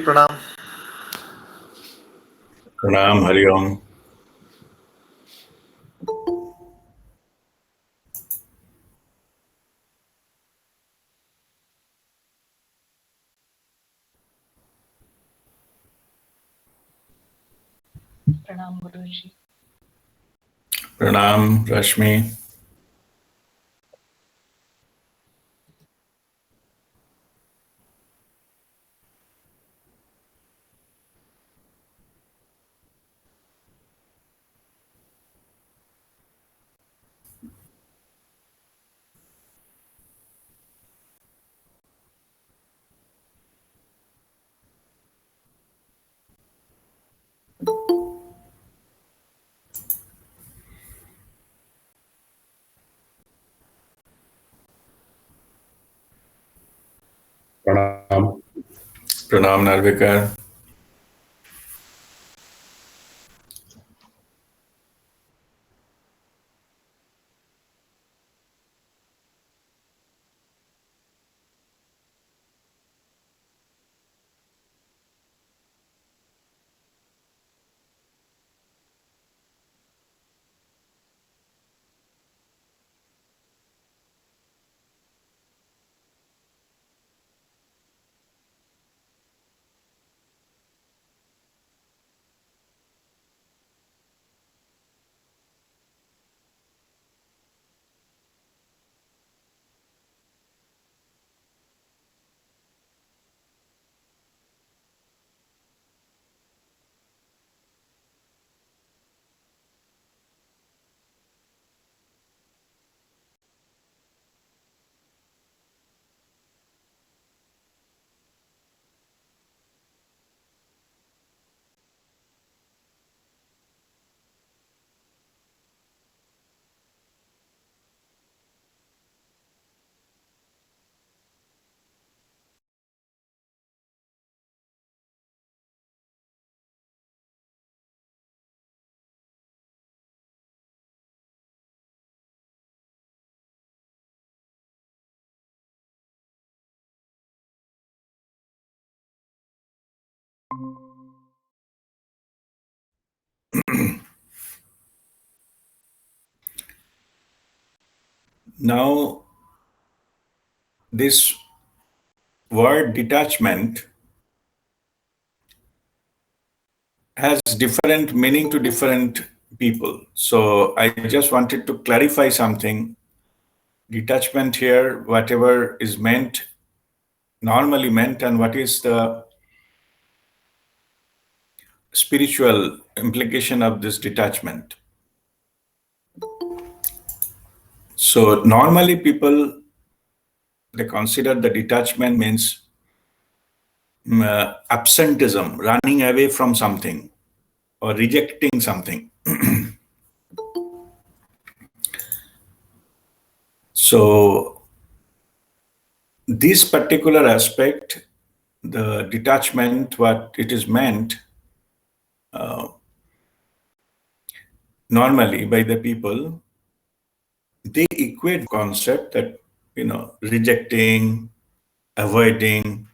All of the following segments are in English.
Pranam. Pranam, Hari Om. Pranam Guruji. Pranam, Rashmi. Pranam. Pranam, Narvikar. Now, this word detachment has different meaning to different people. So I just wanted to clarify something. Detachment here, whatever is meant, normally meant, and what is the spiritual implication of this detachment. So normally people, they consider the detachment means absentism, running away from something or rejecting something. So this particular aspect, the detachment, what it is meant normally by the people, they equate concept that, rejecting, avoiding,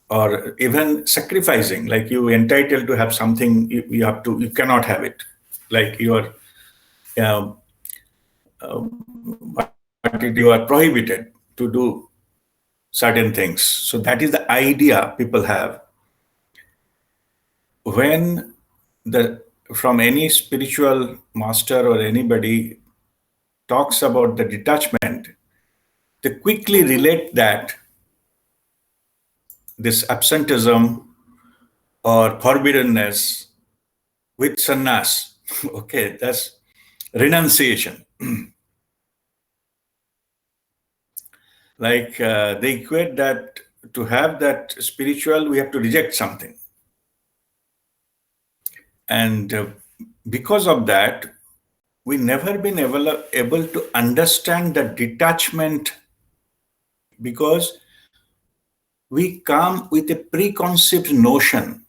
or even sacrificing, like you entitled to have something, you cannot have it. Like um, you are prohibited to do certain things. So that is the idea people have. When from any spiritual master or anybody talks about the detachment, they quickly relate that this absentism or forbiddenness with sannyas. Okay, that's renunciation. Like they equate that to have that spiritual, we have to reject something. And because of that, we never been able to understand the detachment, because we come with a preconceived notion,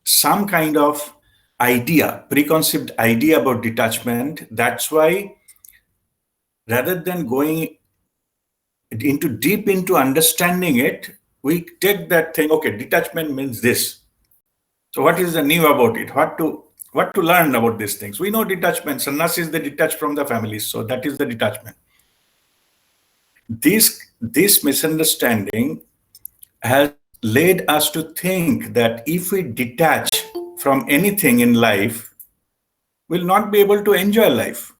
some kind of preconceived idea about detachment. That's why rather than going into deep into understanding it, we take that thing, okay, detachment means this. So what is the new about it? What to learn about these things? We know detachment. Sannyas is the detached from the family, so that is the detachment. This misunderstanding has led us to think that if we detach from anything in life, we'll not be able to enjoy life.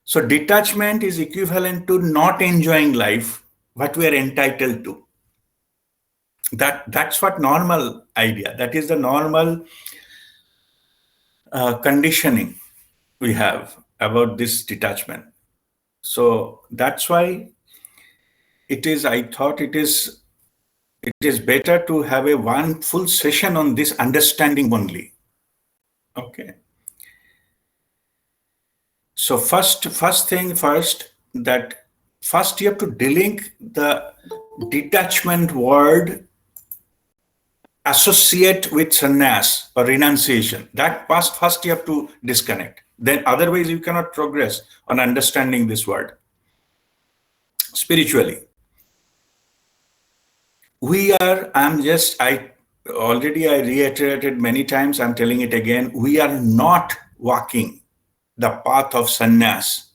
So detachment is equivalent to not enjoying life, what we are entitled to. That's what normal idea. That is the normal conditioning we have about this detachment. So that's why it is. I thought it is better to have a one full session on this understanding only. Okay. So first thing first, that first you have to delink the detachment word associate with sannyas or renunciation. That first you have to disconnect. Then otherwise you cannot progress on understanding this word spiritually. I reiterated many times, I'm telling it again, we are not walking the path of sannyas.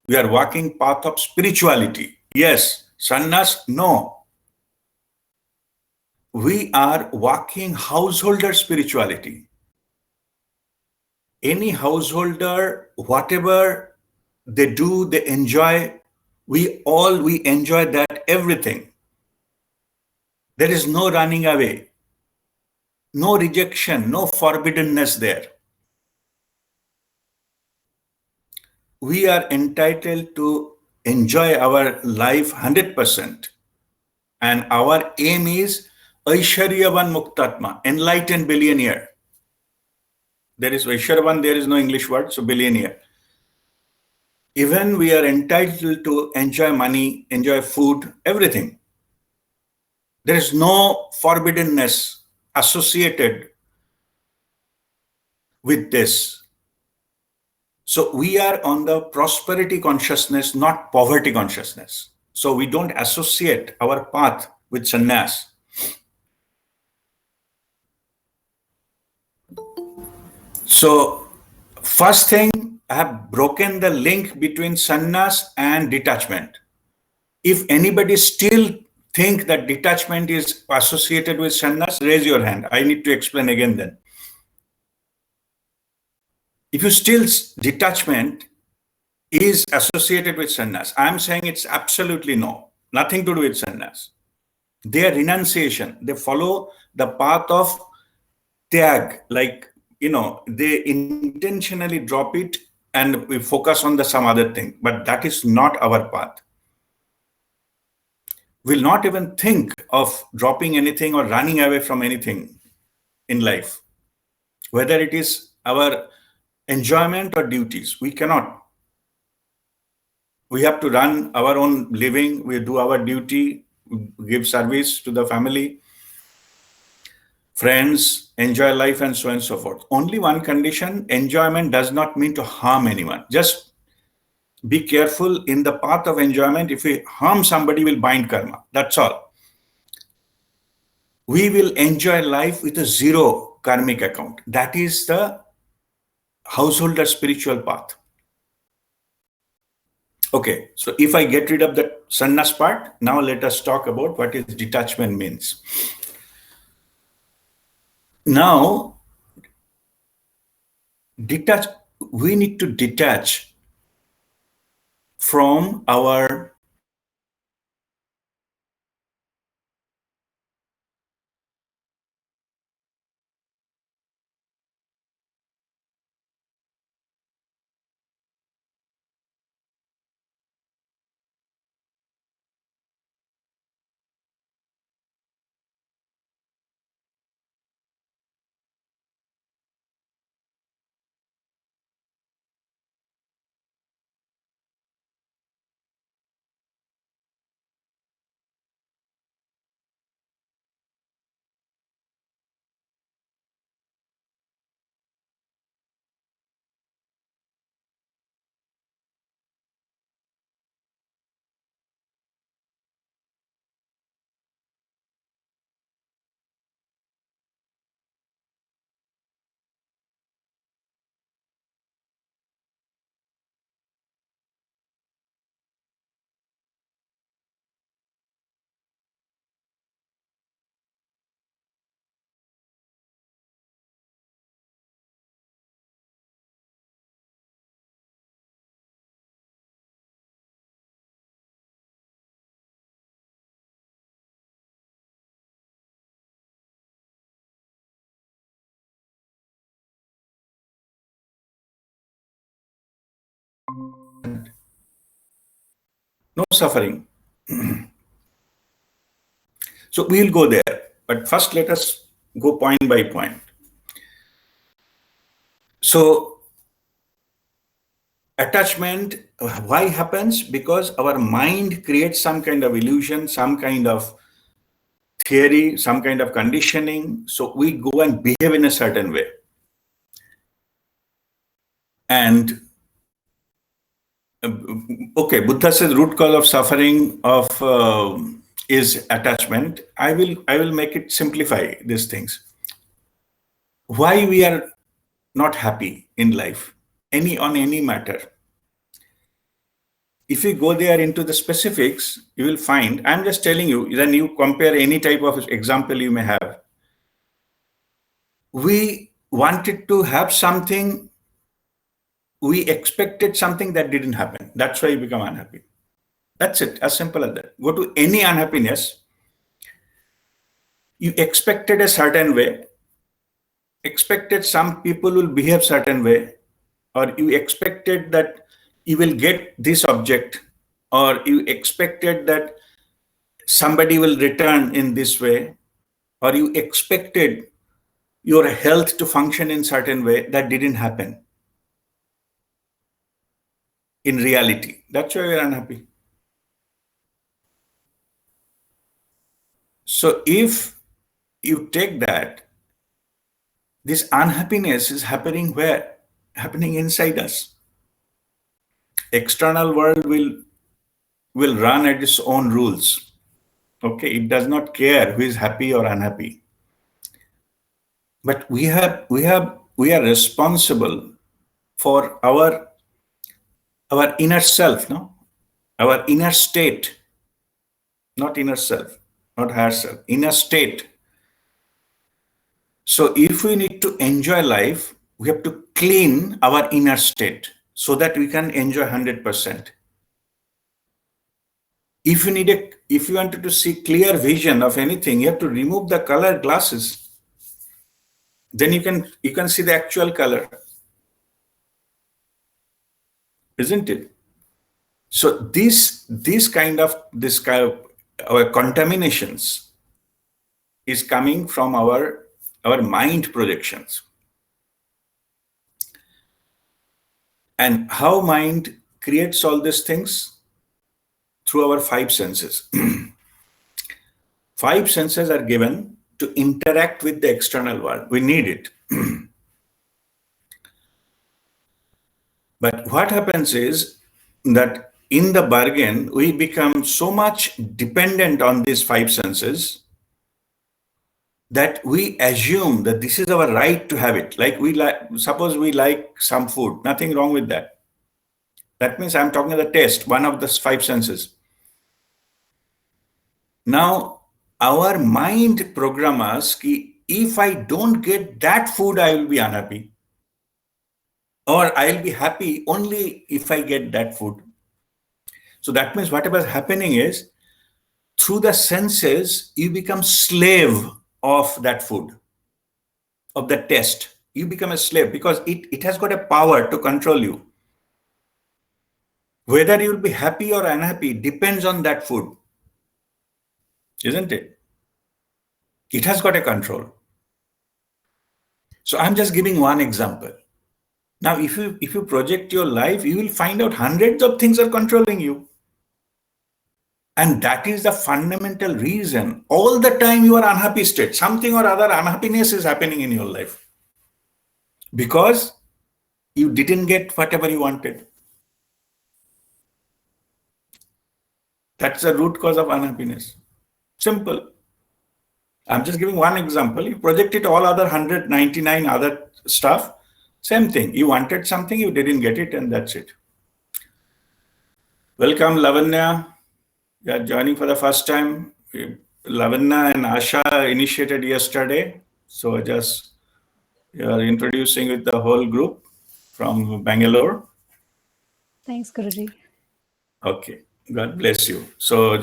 We are walking path of spirituality. Yes, sannyas, no. We are walking householder spirituality. Any householder, whatever they do, they enjoy. We enjoy that everything. There is no running away, no rejection, no forbiddenness there. We are entitled to enjoy our life 100%. And our aim is Aishwaryavan Muktatma, enlightened billionaire. There is Vaisharavan, there is no English word, so billionaire. Even we are entitled to enjoy money, enjoy food, everything. There is no forbiddenness associated with this. So we are on the prosperity consciousness, not poverty consciousness. So we don't associate our path with sannyas. So first thing, I have broken the link between sannyas and detachment. If anybody still think that detachment is associated with sannyas, raise your hand. I need to explain again then. If you still detachment is associated with sannyas, I'm saying it's absolutely no, nothing to do with sannyas. They are renunciation. They follow the path of tyag, like, they intentionally drop it and we focus on the some other thing. But that is not our path. We'll not even think of dropping anything or running away from anything in life, whether it is our enjoyment or duties. We cannot. We have to run our own living. We do our duty, give service to the family, friends, enjoy life, and so on and so forth. Only one condition: enjoyment does not mean to harm anyone. Just be careful in the path of enjoyment. If we harm somebody, we'll bind karma. That's all. We will enjoy life with a zero karmic account. That is the householder spiritual path. Okay, so if I get rid of the sannyas part, now let us talk about what is detachment means. Now, detach. We need to detach from our suffering. So we'll go there. But first, let us go point by point. So attachment, why happens? Because our mind creates some kind of illusion, some kind of theory, some kind of conditioning. So we go and behave in a certain way. And okay, Buddha says root cause of suffering of is attachment. I will make it simplify these things. Why we are not happy in life, on any matter. If you go there into the specifics, you will find, I'm just telling you, then you compare any type of example you may have. We wanted to have something, we expected something that didn't happen. That's why you become unhappy. That's it, as simple as that. Go to any unhappiness, you expected a certain way, expected some people will behave certain way, or you expected that you will get this object, or you expected that somebody will return in this way, or you expected your health to function in certain way that didn't happen in reality. That's why you're unhappy. So if you take that, this unhappiness is happening where? Happening inside us. External world will run at its own rules. Okay, it does not care who is happy or unhappy. But we are responsible for our inner self, no? Our inner state, not inner self, not higher self, inner state. So if we need to enjoy life, we have to clean our inner state so that we can enjoy 100%. If you wanted to see clear vision of anything, you have to remove the color glasses. Then you can see the actual color, isn't it? So this kind of our contaminations is coming from our mind projections. And how mind creates all these things? Through our five senses. Five senses are given to interact with the external world. We need it. But what happens is that in the bargain, we become so much dependent on these five senses that we assume that this is our right to have it. Suppose we like some food, nothing wrong with that. That means I'm talking about the taste, one of the five senses. Now, our mind program us, if I don't get that food, I will be unhappy. Or I'll be happy only if I get that food. So that means whatever is happening is, through the senses, you become slave of that food, of the taste. You become a slave because it has got a power to control you. Whether you will be happy or unhappy depends on that food, isn't it? It has got a control. So I'm just giving one example. Now, if you project your life, you will find out hundreds of things are controlling you. And that is the fundamental reason. All the time you are unhappy state. Something or other unhappiness is happening in your life. Because you didn't get whatever you wanted. That's the root cause of unhappiness. Simple. I'm just giving one example. You project it all other 199 other stuff. Same thing. You wanted something, you didn't get it, and that's it. Welcome, Lavanya. You are joining for the first time. Lavanya and Asha initiated yesterday. So you are introducing with the whole group from Bangalore. Thanks, Guruji. Okay. God bless you. So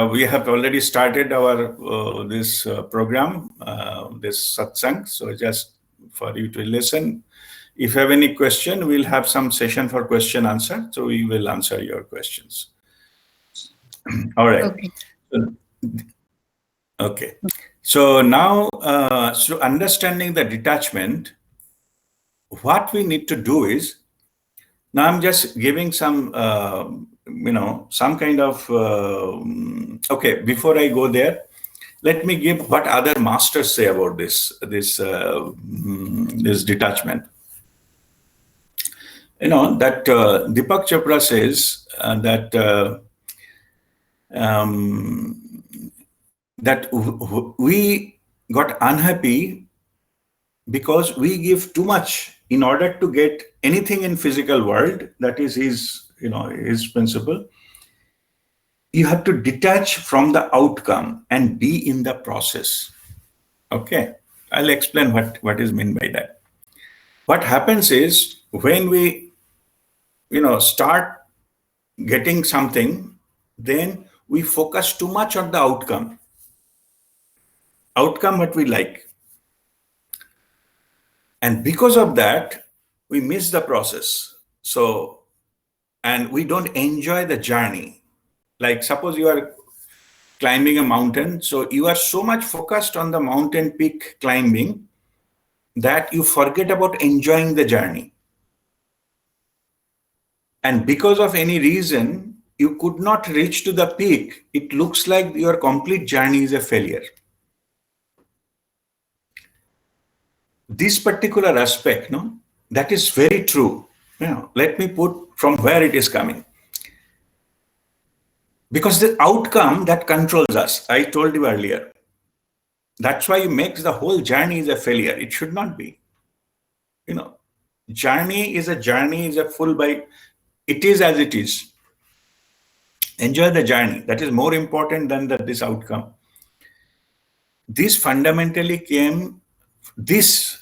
we have already started our this program, this satsang. So just for you to listen. If you have any question, we'll have some session for question answer. So we will answer your questions. All right. Okay. So- Okay. So now, so understanding the detachment, what we need to do is, now I'm just giving some, some kind of, okay, before I go there, let me give what other masters say about this detachment. That Deepak Chopra says that um, we got unhappy because we give too much in order to get anything in physical world. That is his principle. You have to detach from the outcome and be in the process. Okay, I'll explain what is meant by that. What happens is when we start getting something, then we focus too much on the outcome what we like, and because of that we miss the process. So, and we don't enjoy the journey. Like suppose you are climbing a mountain, so you are so much focused on the mountain peak climbing that you forget about enjoying the journey. And because of any reason you could not reach to the peak, it looks like your complete journey is a failure. This particular aspect, no, that is very true. Let me put from where it is coming. Because the outcome that controls us, I told you earlier. That's why it makes the whole journey is a failure. It should not be. Journey is a full by, it is as it is. Enjoy the journey. That is more important than this outcome. This fundamentally came, this,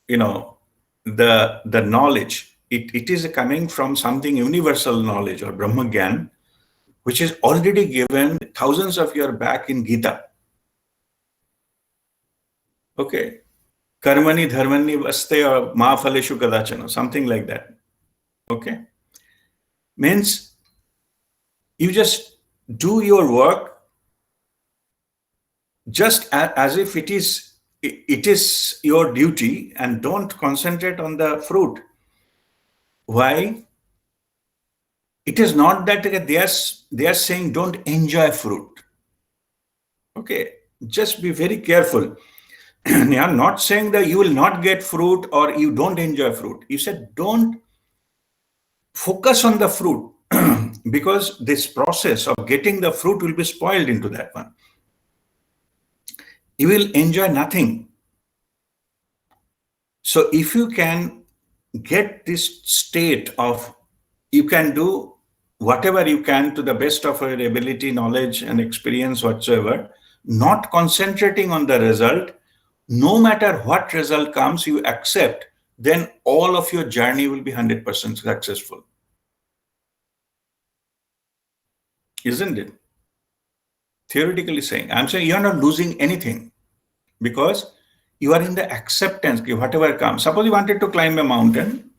the knowledge, it is coming from something universal knowledge or Brahma Gyan, which is already given thousands of years back in Gita. Okay. Karmani dharmani vaste or ma phaleshu kadachana, something like that. Okay. Means you just do your work just as if it is your duty, and don't concentrate on the fruit. Why? It is not that they are saying don't enjoy fruit. Okay, just be very careful. They are not saying that you will not get fruit or you don't enjoy fruit. You said don't focus on the fruit because this process of getting the fruit will be spoiled into that one. You will enjoy nothing. So if you can get this state of, you can do whatever you can to the best of your ability, knowledge and experience whatsoever, not concentrating on the result, no matter what result comes, you accept, then all of your journey will be 100% successful. Isn't it? Theoretically saying, I'm saying you're not losing anything because you are in the acceptance, whatever comes. Suppose you wanted to climb a mountain,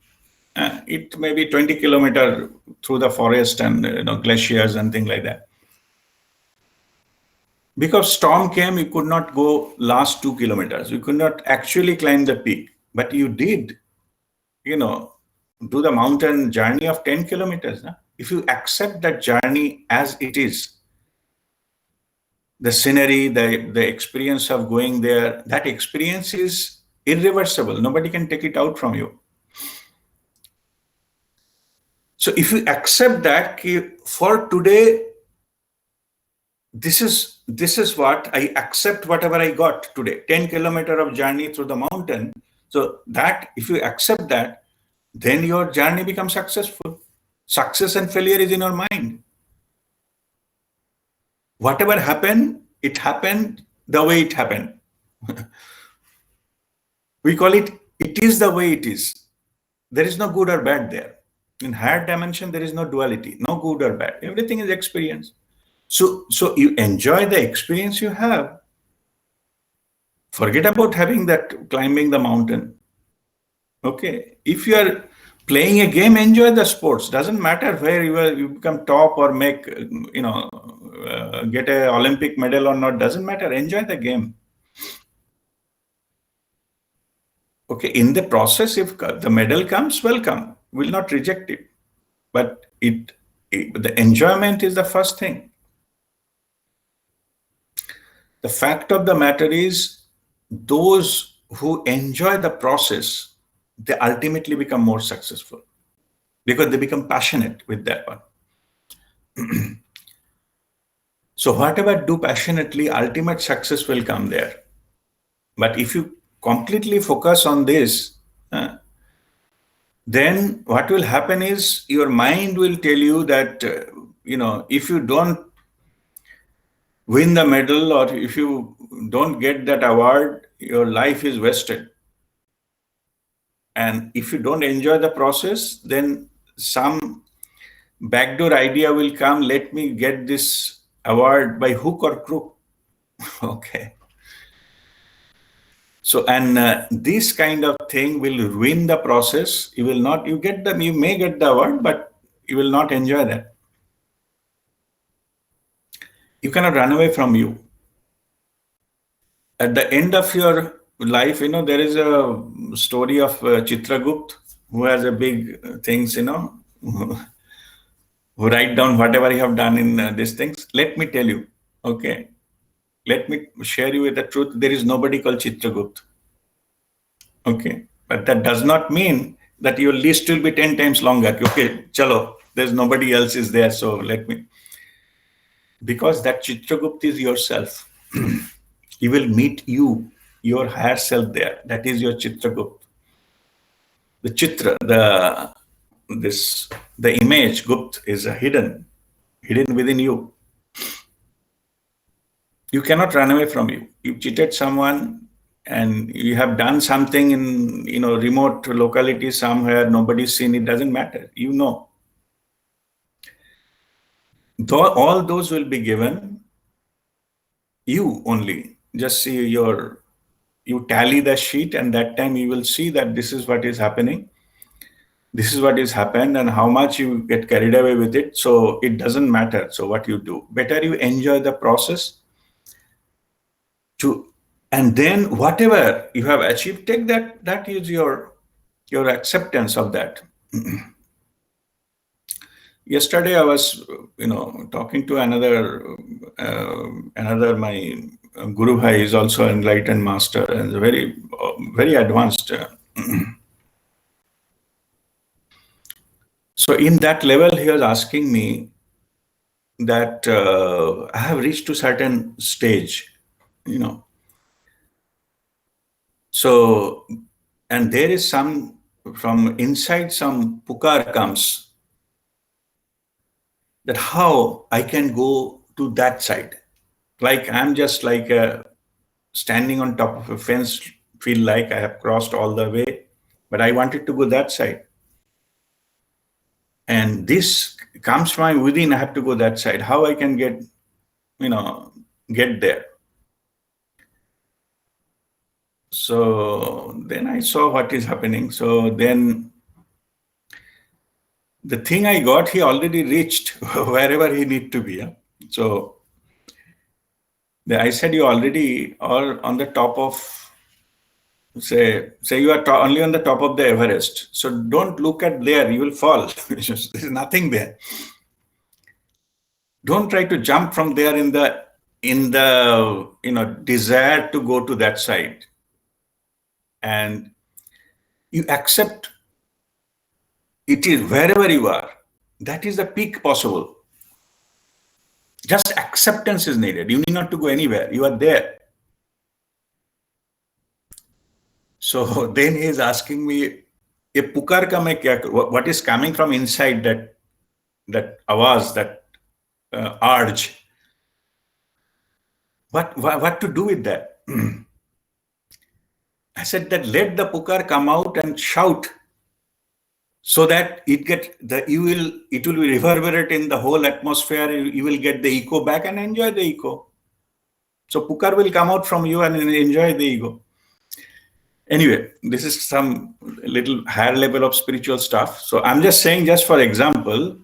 it may be 20 kilometers through the forest and glaciers and things like that. Because storm came, you could not go last 2 kilometers. You could not actually climb the peak, but you did, do the mountain journey of 10 kilometers. No? If you accept that journey as it is, the scenery, the experience of going there, that experience is irreversible. Nobody can take it out from you. So if you accept that for today, this is what I accept, whatever I got today, 10 kilometers of journey through the mountain. So that if you accept that, then your journey becomes successful. Success and failure is in your mind. Whatever happened, it happened the way it happened. We call it is the way it is. There is no good or bad there. In higher dimension, there is no duality, no good or bad. Everything is experience. So you enjoy the experience you have. Forget about having that climbing the mountain. Okay. If you are Playing a game, enjoy the sports. Doesn't matter where you become top or make, get a Olympic medal or not. Doesn't matter. Enjoy the game. Okay, in the process, if the medal comes, welcome. Will not reject it. But the enjoyment is the first thing. The fact of the matter is, those who enjoy the process, they ultimately become more successful because they become passionate with that one. So whatever do passionately, ultimate success will come there. But if you completely focus on this, then what will happen is your mind will tell you that, if you don't win the medal or if you don't get that award, your life is wasted. And if you don't enjoy the process, then some backdoor idea will come, let me get this award by hook or crook. Okay. So, and this kind of thing will ruin the process. You will not, you may get the award, but you will not enjoy that. You cannot run away from you. At the end of your life, there is a story of Chitragupt, who has a big things, who write down whatever you have done in these things. Let me tell you, okay, let me share you with the truth. There is nobody called Chitragupt. Okay, but that does not mean that your list will be 10 times longer. Okay, chalo, there's nobody else is there, so let me. Because that Chitragupt is yourself. You will meet your higher self there. That is your Chitragupt. The Chitra, the image, Gupt, is hidden within you. You cannot run away from you. You cheated someone and you have done something in remote locality somewhere, nobody's seen it, doesn't matter. All those will be given you only. Just see you tally the sheet, and that time you will see that this is what is happening. This is what has happened and how much you get carried away with it. So it doesn't matter. So what you do, better you enjoy the process and then whatever you have achieved, take that is your acceptance of that. Yesterday I was talking to another my Guru Bhai is also an enlightened master and very very advanced. So in that level, he was asking me that I have reached to certain stage, So, and there is from inside some pukar comes that how I can go to that side. Like I'm just like standing on top of a fence, feel like I have crossed all the way, but I wanted to go that side. And this comes from within, I have to go that side. How I can get there. So then I saw what is happening. So then the thing I got, he already reached wherever he need to be. Yeah? So I said, you already are on the top of, say you are only on the top of the Everest. So don't look at there, you will fall. There's nothing there. Don't try to jump from there in the desire to go to that side. And you accept it is wherever you are. That is the peak possible. Just acceptance is needed. You need not to go anywhere. You are there. So then he is asking me, "Ye pukar ka main kya karu?" What is coming from inside that awaz, that urge? What to do with that? I said that let the pukar come out and shout, so that it will reverberate in the whole atmosphere. You will get the echo back and enjoy the echo. So pukar will come out from you and enjoy the ego. Anyway, this is some little higher level of spiritual stuff. So I'm just saying, just for example,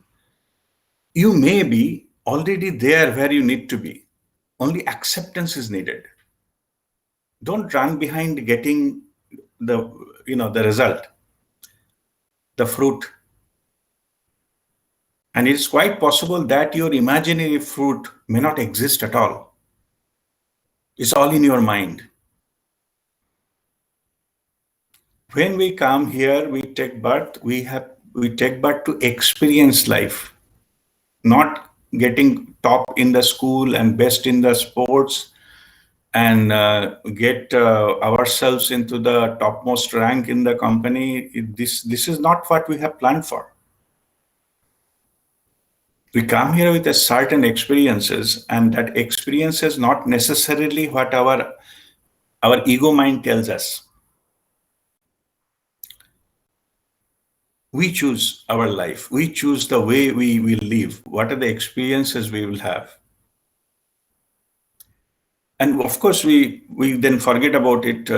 you may be already there where you need to be. Only acceptance is needed. Don't run behind getting the result, the fruit. And it's quite possible that your imaginary fruit may not exist at all. It's all in your mind. When we come here, we take birth, we take birth to experience life, not getting top in the school and best in the sports and get ourselves into the topmost rank in the company. This is not what we have planned for. We come here with a certain experiences, and that experience is not necessarily what our ego mind tells us. We choose our life. We choose the way we will live. What are the experiences we will have? And of course, we then forget about it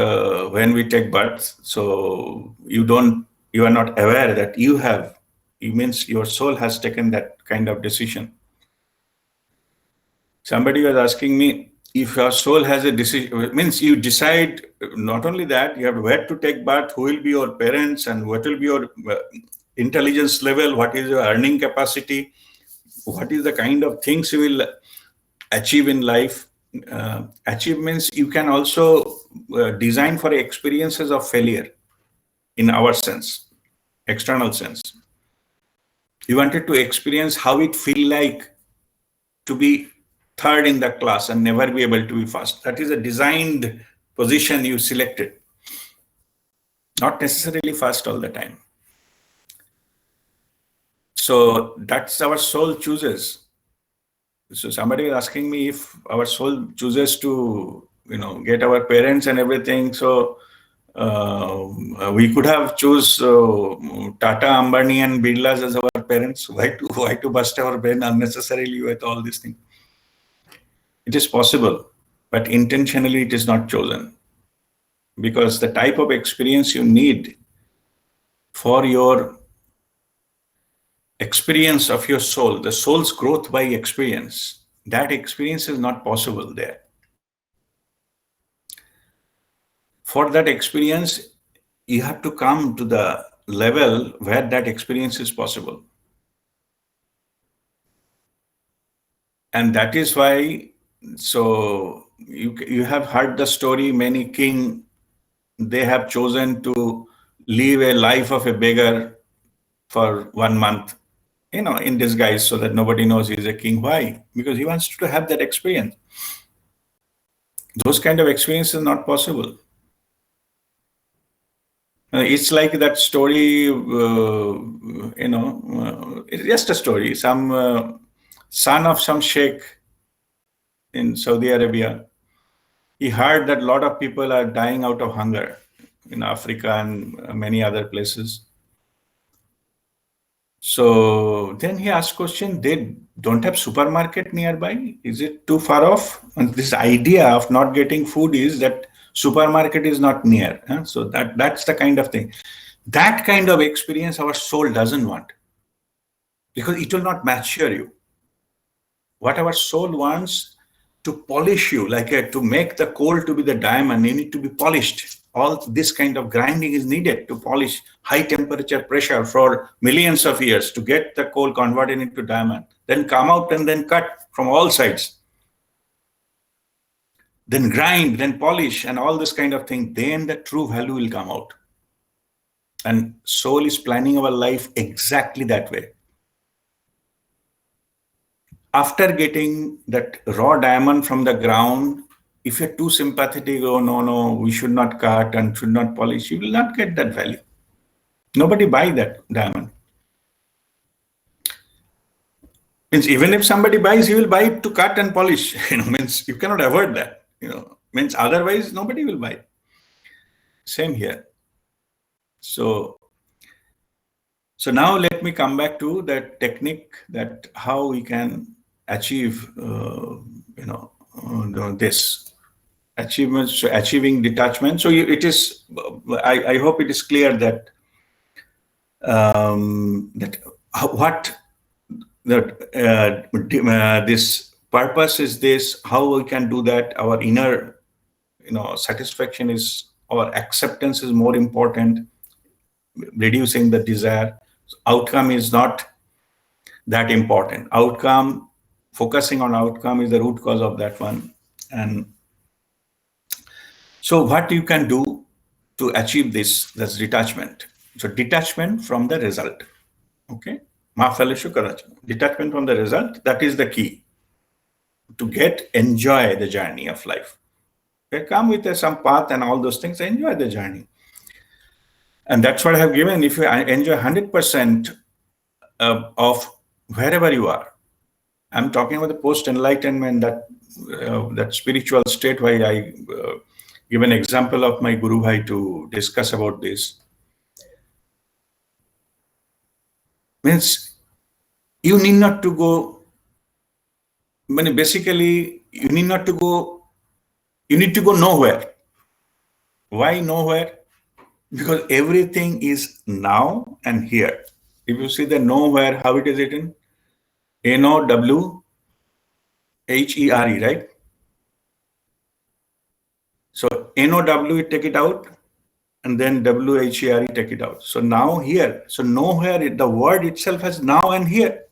when we take birth. So you are not aware that it means your soul has taken that kind of decision. Somebody was asking me, if your soul has a decision, it means you decide not only that, you have where to take birth, who will be your parents, and what will be your intelligence level, what is your earning capacity, what is the kind of things you will achieve in life. Achievements you can also design for experiences of failure in our sense, external sense. You wanted to experience how it feel like to be third in the class and never be able to be first. That is a designed position you selected. Not necessarily first all the time. So that's our soul chooses. So somebody was asking me if our soul chooses to, get our parents and everything. So we could have choose Tata, Ambani, and Birlas as our parents. Why to bust our brain unnecessarily with all these things? It is possible, but intentionally it is not chosen, because the type of experience you need for your experience of your soul, the soul's growth by experience, that experience is not possible there. For that experience, you have to come to the level where that experience is possible. And that is why, so you have heard the story, many king, they have chosen to live a life of a beggar for 1 month, in disguise, so that nobody knows he's a king. Why? Because he wants to have that experience. Those kind of experience is not possible. It's like that story, it's just a story. Some son of some sheikh in Saudi Arabia, he heard that a lot of people are dying out of hunger in Africa and many other places. So then he asked question, they don't have supermarket nearby? Is it too far off? And this idea of not getting food is that supermarket is not near. So that's the kind of thing. That kind of experience our soul doesn't want, because it will not mature you. What our soul wants, to polish you, to make the coal to be the diamond, you need to be polished. All this kind of grinding is needed to polish, high temperature pressure for millions of years to get the coal converted into diamond, then come out and then cut from all sides, then grind, then polish, and all this kind of thing. Then the true value will come out. And soul is planning our life exactly that way. After getting that raw diamond from the ground, if you're too sympathetic, oh no, we should not cut and should not polish, you will not get that value. Nobody buy that diamond. Means even if somebody buys, he will buy it to cut and polish. Means you cannot avoid that. Means otherwise nobody will buy. Same here. So now let me come back to that technique, that how we can achieve this. achievements, so achieving detachment. So it is. I hope it is clear that that what this purpose is, this how we can do that. Our inner satisfaction is, our acceptance is more important, reducing the desire. Outcome is not that important. Outcome, focusing on outcome is the root cause of that one. And so what you can do to achieve this, that's detachment. So detachment from the result. Okay. Detachment from the result, that is the key to enjoy the journey of life. Okay, come with some path and all those things, enjoy the journey. And that's what I have given. If you enjoy 100% of wherever you are, I'm talking about the post-enlightenment, that spiritual state. Why I give an example of my Guru Bhai to discuss about this. Means you need not to go. Basically, you need not to go. You need to go nowhere. Why nowhere? Because everything is now and here. If you see the nowhere, how it is written? NOWHERE, right? So NOW, take it out, and then WHERE, take it out. So now here. So nowhere, the word itself has now and here.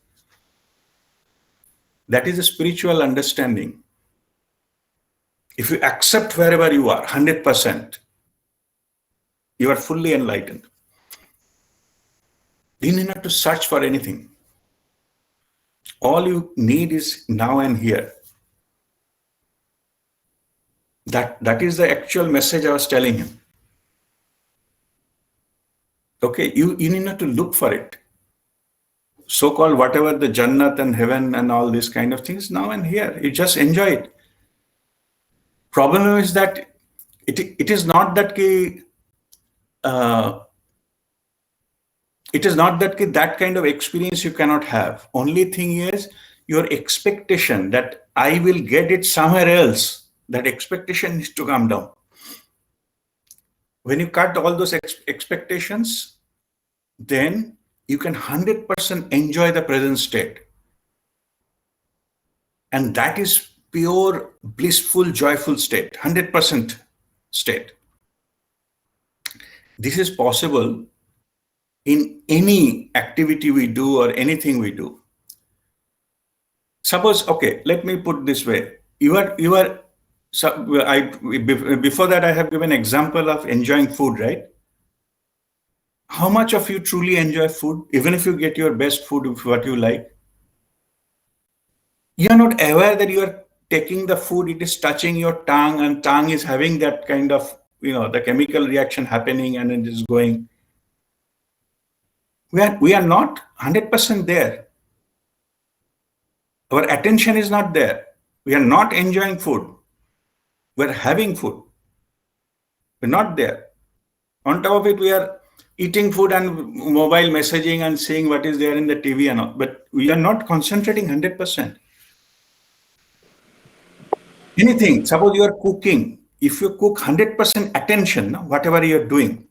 That is a spiritual understanding. If you accept wherever you are, 100%, you are fully enlightened. You need not to search for anything. All you need is now and here. That is the actual message I was telling him. Okay, you need not to look for it. So-called whatever the Jannat and heaven and all these kind of things, now and here. You just enjoy it. Problem is that it is not that that kind of experience you cannot have. Only thing is your expectation that I will get it somewhere else. That expectation needs to come down. When you cut all those expectations, then you can 100% enjoy the present state. And that is pure, blissful, joyful state, 100% state. This is possible in any activity we do or anything we do. Suppose, okay, let me put this way. Before that, I have given example of enjoying food, right? How much of you truly enjoy food? Even if you get your best food, what you like, you are not aware that you are taking the food, it is touching your tongue, and tongue is having that kind of, the chemical reaction happening, and it is going. We are not 100% there. Our attention is not there. We are not enjoying food. We're having food. We're not there. On top of it, we are eating food and mobile messaging and seeing what is there in the TV and all. But we are not concentrating 100%. Anything, suppose you are cooking. If you cook 100% attention, whatever you are doing,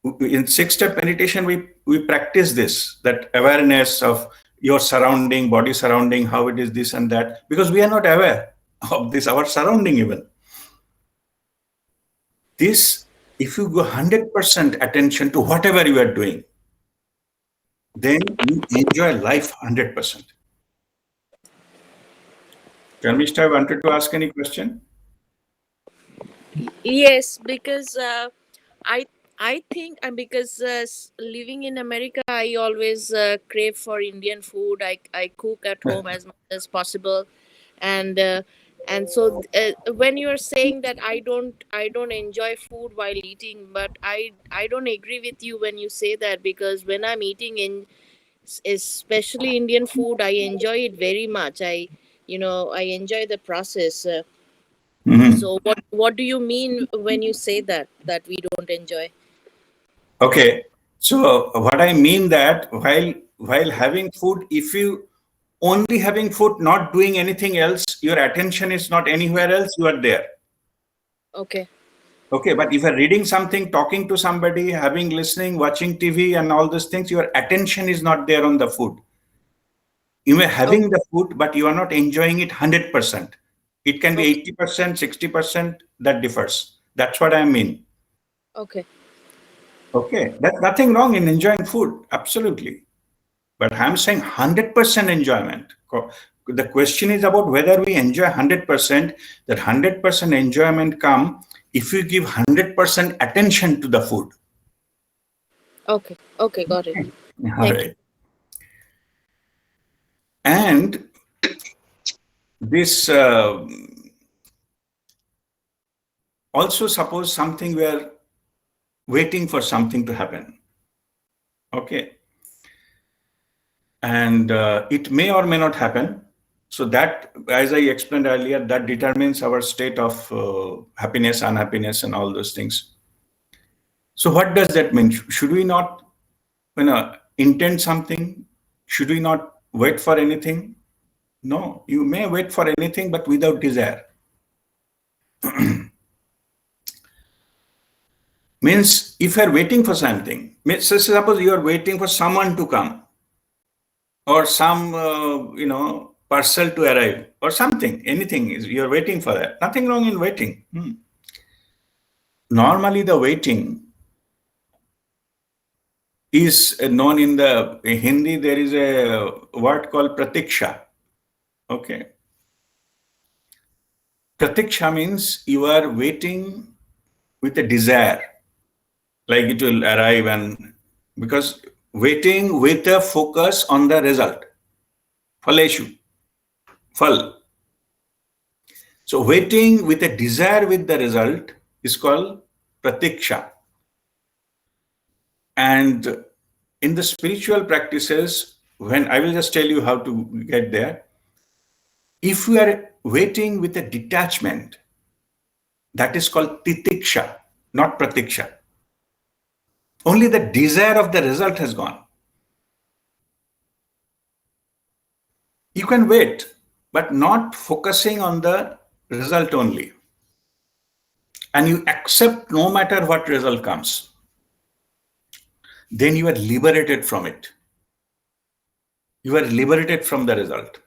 in 6-step meditation, we practice this, that awareness of your surrounding, body surrounding, how it is this and that, because we are not aware of this, our surrounding even. This, if you go 100% attention to whatever you are doing, then you enjoy life 100%. Karmishta, I wanted to ask any question? Yes, because I think, and because living in America, I always crave for Indian food. I cook at home as much as possible, and so when you are saying that I don't enjoy food while eating, but I don't agree with you when you say that, because when I'm eating in especially Indian food, I enjoy it very much. I enjoy the process. So what do you mean when you say that we don't enjoy? Okay. So what I mean that while having food, if you only having food, not doing anything else, your attention is not anywhere else, you are there. Okay. Okay, but if you're reading something, talking to somebody, listening, watching TV and all those things, your attention is not there on the food. You may having the food, but you are not enjoying it 100%. It can be Okay. 80%, 60%, that differs. That's what I mean. Okay. Okay, there's nothing wrong in enjoying food, absolutely. But I'm saying 100% enjoyment. The question is about whether we enjoy 100%. That 100% enjoyment come if you give 100% attention to the food. Okay. Okay. Got it. All Thank right. And this also suppose something we are waiting for something to happen. Okay. And it may or may not happen. So that, as I explained earlier, that determines our state of happiness, unhappiness, and all those things. So what does that mean? Should we not, intend something? Should we not wait for anything? No, you may wait for anything, but without desire. Means if you are waiting for something, so suppose you are waiting for someone to come or some, parcel to arrive or something, anything is, you are waiting for that. Nothing wrong in waiting. Normally the waiting is known in the Hindi, there is a word called pratiksha. Okay. Pratiksha means you are waiting with a desire, like it will arrive, and because waiting with a focus on the result. Phaleshu. Phal. So waiting with a desire with the result is called pratiksha. And in the spiritual practices, when I will just tell you how to get there, if we are waiting with a detachment, that is called titiksha, not pratiksha. Only the desire of the result has gone. You can wait, but not focusing on the result only. And you accept no matter what result comes. Then you are liberated from it. You are liberated from the result.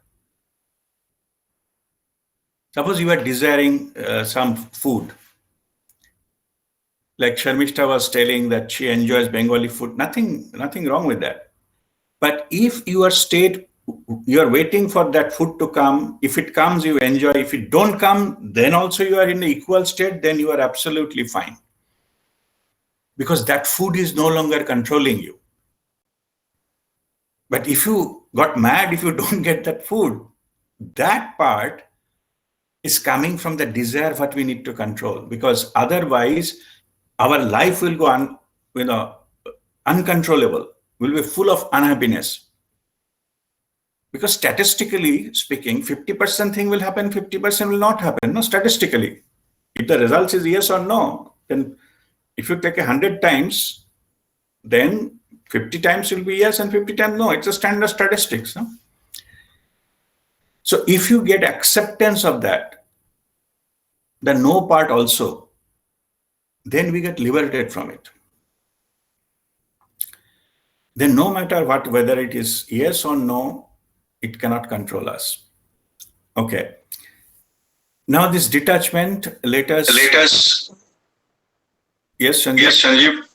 Suppose you are desiring some food. Like Sharmishta was telling that she enjoys Bengali food. Nothing wrong with that. But if you are waiting for that food to come. If it comes, you enjoy. If it don't come, then also you are in the equal state. Then you are absolutely fine. Because that food is no longer controlling you. But if you got mad if you don't get that food, that part is coming from the desire what we need to control. Because otherwise, our life will go uncontrollable. Will be full of unhappiness. Because statistically speaking, 50% thing will happen, 50% will not happen. No, statistically. If the result is yes or no, then if you take 100 times, then 50 times will be yes and 50 times no. It's a standard statistics. No? So if you get acceptance of that, the no part also, then we get liberated from it. Then no matter what, whether it is yes or no, it cannot control us. Okay. Now this detachment, let us. Yes, Sanjeev. Yes, Sanjeev.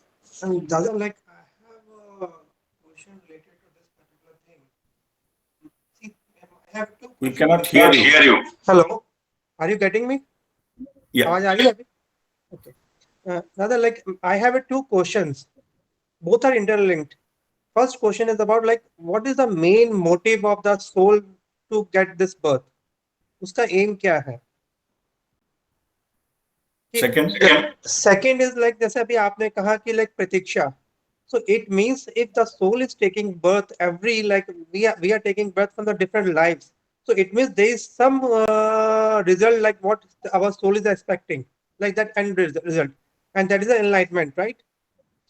And Dada, like I have a question related to this particular thing. See, I have two. We cannot hear you. Hello, are you getting me? Yeah. आवाज आ रही है अभी? Okay. Dada, like I have two questions. Both are interlinked. First question is about like what is the main motive of the soul to get this birth? उसका aim क्या है? Second is like जैसे अभी आपने कहा कि like Pratiksha. So it means if the soul is taking birth every like we are taking birth from the different lives. So it means there is some result like what our soul is expecting, like that end result, and that is the enlightenment, right?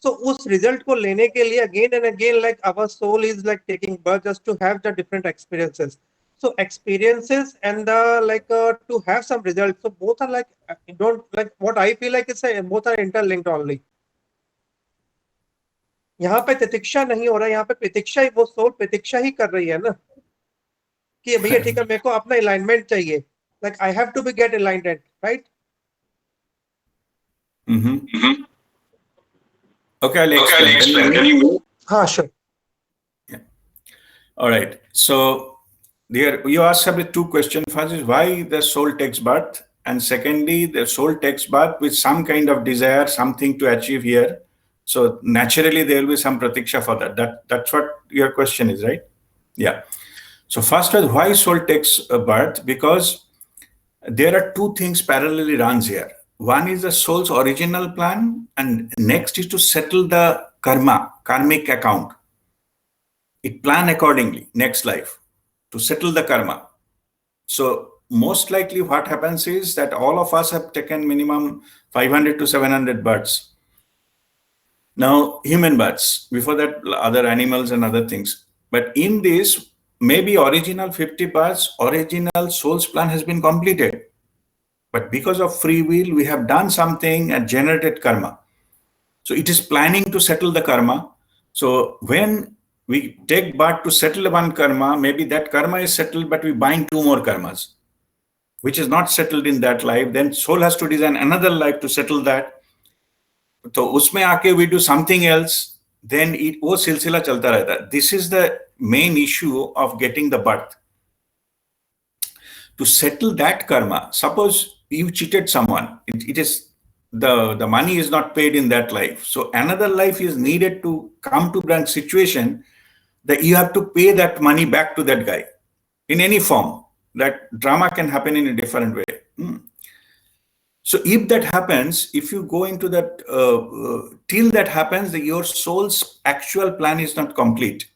So उस result को लेने के लिए again and again like our soul is like taking birth just to have the different experiences. So experiences and to have some results. So both are like don't like what I feel like it's both are interlinked only. यहाँ पे तितिक्षा नहीं हो रहा, यहाँ पे प्रतीक्षा ही, वो soul प्रतीक्षा ही कर रही है ना कि भैया ठीक है मेरे को अपना अलाइनमेंट चाहिए, like I have to be get aligned, right? Okay, I'll explain. Can you move? Sure. Yeah. All right. So there you asked about two questions. First is why the soul takes birth, and secondly, the soul takes birth with some kind of desire, something to achieve here. So naturally, there will be some pratiksha for that. That's what your question is, right? Yeah. So first was why soul takes a birth, because there are two things parallelly runs here. One is the soul's original plan, and next is to settle the karmic account. It plan accordingly, next life, to settle the karma. So most likely what happens is that all of us have taken minimum 500 to 700 births. Now, human births, before that other animals and other things. But in this, maybe original 50 births, original soul's plan has been completed. But because of free will, we have done something and generated karma. So it is planning to settle the karma. So when we take birth to settle one karma, maybe that karma is settled, but we bind two more karmas, which is not settled in that life. Then soul has to design another life to settle that. So usme aake we do something else, then wo silsila chalta rehta. This is the main issue of getting the birth. To settle that karma, suppose you cheated someone, it is the money is not paid in that life. So another life is needed to come to that situation that you have to pay that money back to that guy in any form. That drama can happen in a different way. So if that happens, if you go into that, till that happens, your soul's actual plan is not complete,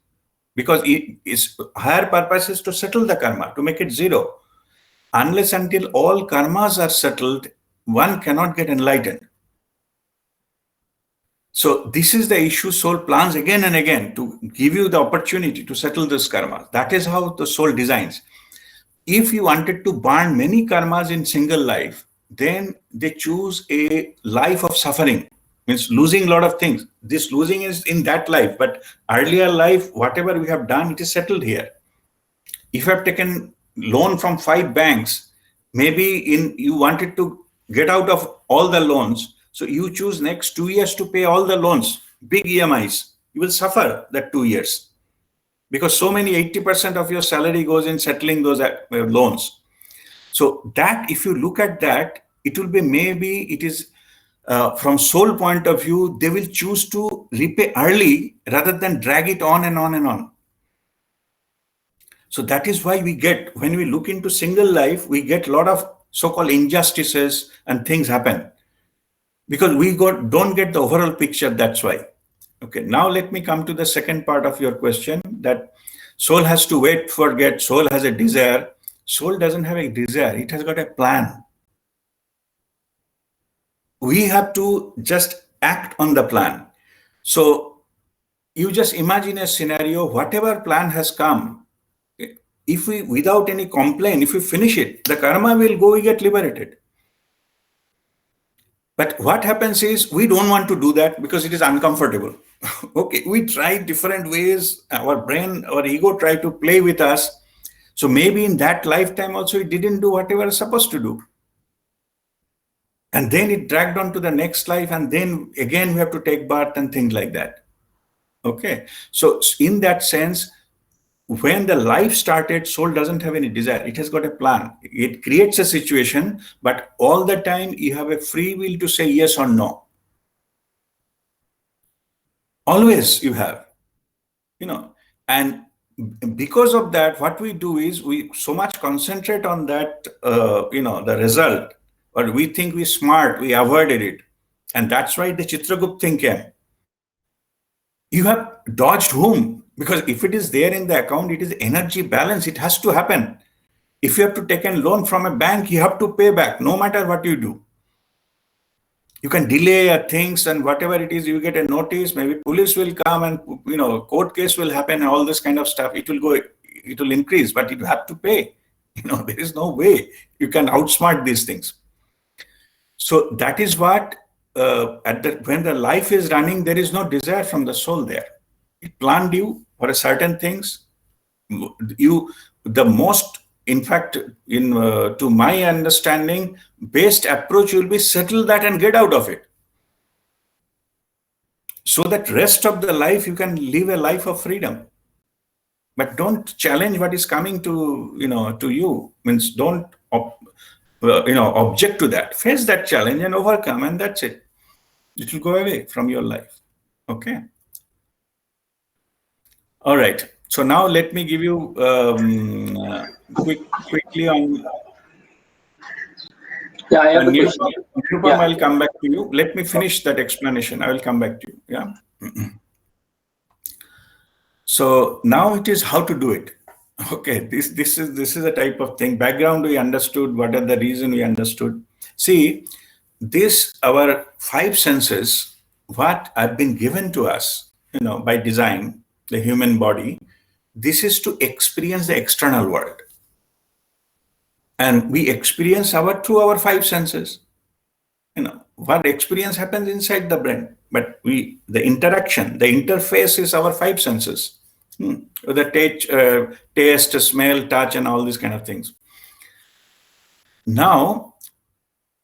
because its higher purpose is to settle the karma, to make it zero. Unless until all karmas are settled, one cannot get enlightened. So this is the issue soul plans again and again to give you the opportunity to settle this karma. That is how the soul designs. If you wanted to burn many karmas in single life, then they choose a life of suffering, means losing a lot of things. This losing is in that life, but earlier life, whatever we have done, it is settled here. If you have taken loan from 5 banks, maybe you wanted to get out of all the loans, so you choose next 2 years to pay all the loans, big EMIs. You will suffer that 2 years because so many 80% of your salary goes in settling those loans. So that if you look at that, it will be maybe it is from soul point of view, they will choose to repay early rather than drag it on and on and on. So that is why we get, when we look into single life, we get a lot of so-called injustices and things happen because we don't get the overall picture. That's why. Okay, now let me come to the second part of your question, that soul has to wait, forget, soul has a desire. Soul doesn't have a desire, it has got a plan. We have to just act on the plan. So you just imagine a scenario, whatever plan has come, if we, without any complaint, if we finish it, the karma will go, we get liberated. But what happens is we don't want to do that because it is uncomfortable. Okay, we try different ways, our brain, our ego try to play with us. So maybe in that lifetime also it didn't do whatever it's supposed to do. And then it dragged on to the next life, and then again we have to take birth and things like that. Okay, so in that sense, when the life started, soul doesn't have any desire. It has got a plan. It creates a situation, but all the time you have a free will to say yes or no. Always you have, and because of that, what we do is we so much concentrate on that, the result, or we think we're smart, we avoided it. And that's why the Chitragupt thing came. You have dodged whom? Because if it is there in the account, it is energy balance. It has to happen. If you have to take a loan from a bank, you have to pay back no matter what you do. You can delay things and whatever it is, you get a notice, maybe police will come and, court case will happen and all this kind of stuff. It will go it will increase, but you have to pay. There is no way you can outsmart these things. So that is what, when the life is running, there is no desire from the soul there. It planned you for a certain things. The most, in fact, to my understanding, best approach will be settle that and get out of it. So that rest of the life you can live a life of freedom. But don't challenge what is coming to you. Means don't object to that. Face that challenge and overcome, and that's it. It will go away from your life. Okay. All right. So now let me give you quickly on. Yeah, I have a question. Nirupam, Yeah. I'll come back to you. Let me finish that explanation. I will come back to you. Yeah. So now it is how to do it. Okay, this is a type of thing. Background we understood. What are the reason we understood? See, our five senses, what have been given to us, by design, the human body. This is to experience the external world, and we experience through our five senses. What experience happens inside the brain, but the interface is our five senses. The taste, smell, touch, and all these kind of things. Now,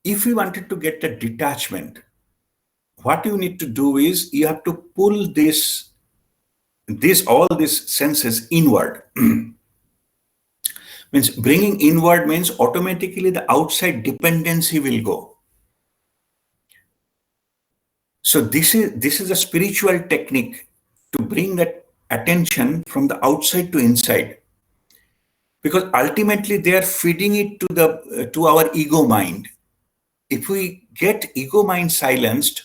if you wanted to get a detachment, what you need to do is you have to pull all these senses inward. Means bringing inward means automatically the outside dependency will go. So this is a spiritual technique to bring that attention from the outside to inside, because ultimately they are feeding it to our ego mind. If we get ego mind silenced,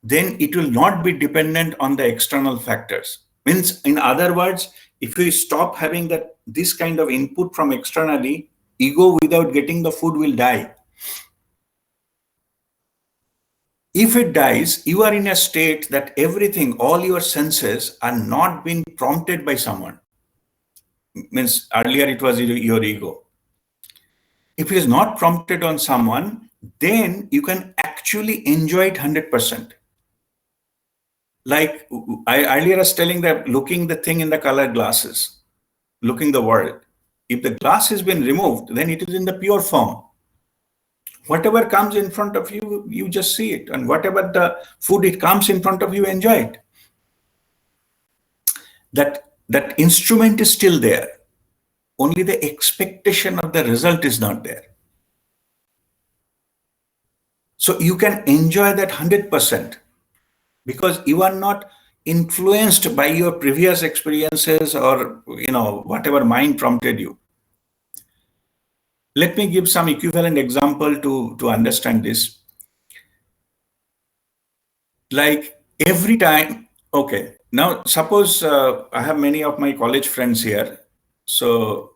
then it will not be dependent on the external factors. Means, in other words, if we stop having this kind of input from externally, ego without getting the food will die. If it dies, you are in a state that everything, all your senses are not being prompted by someone. Means earlier it was your ego. If it is not prompted on someone, then you can actually enjoy it 100%. Like I earlier was telling that looking the thing in the colored glasses, looking the world. If the glass has been removed, then it is in the pure form. Whatever comes in front of you, you just see it. And whatever the food it comes in front of you, enjoy it. That instrument is still there. Only the expectation of the result is not there. So you can enjoy that 100% because you are not influenced by your previous experiences or whatever mind prompted you. Let me give some equivalent example to understand this. Like every time, okay, now suppose I have many of my college friends here. So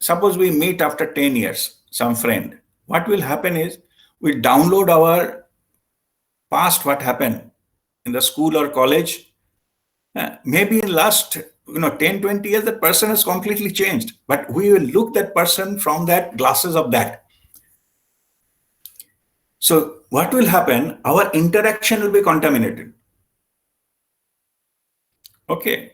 suppose we meet after 10 years, some friend. What will happen is we download our past, what happened in the school or college. Maybe in last 10, 20 years, that person has completely changed. But we will look that person from that glasses of that. So what will happen? Our interaction will be contaminated. Okay.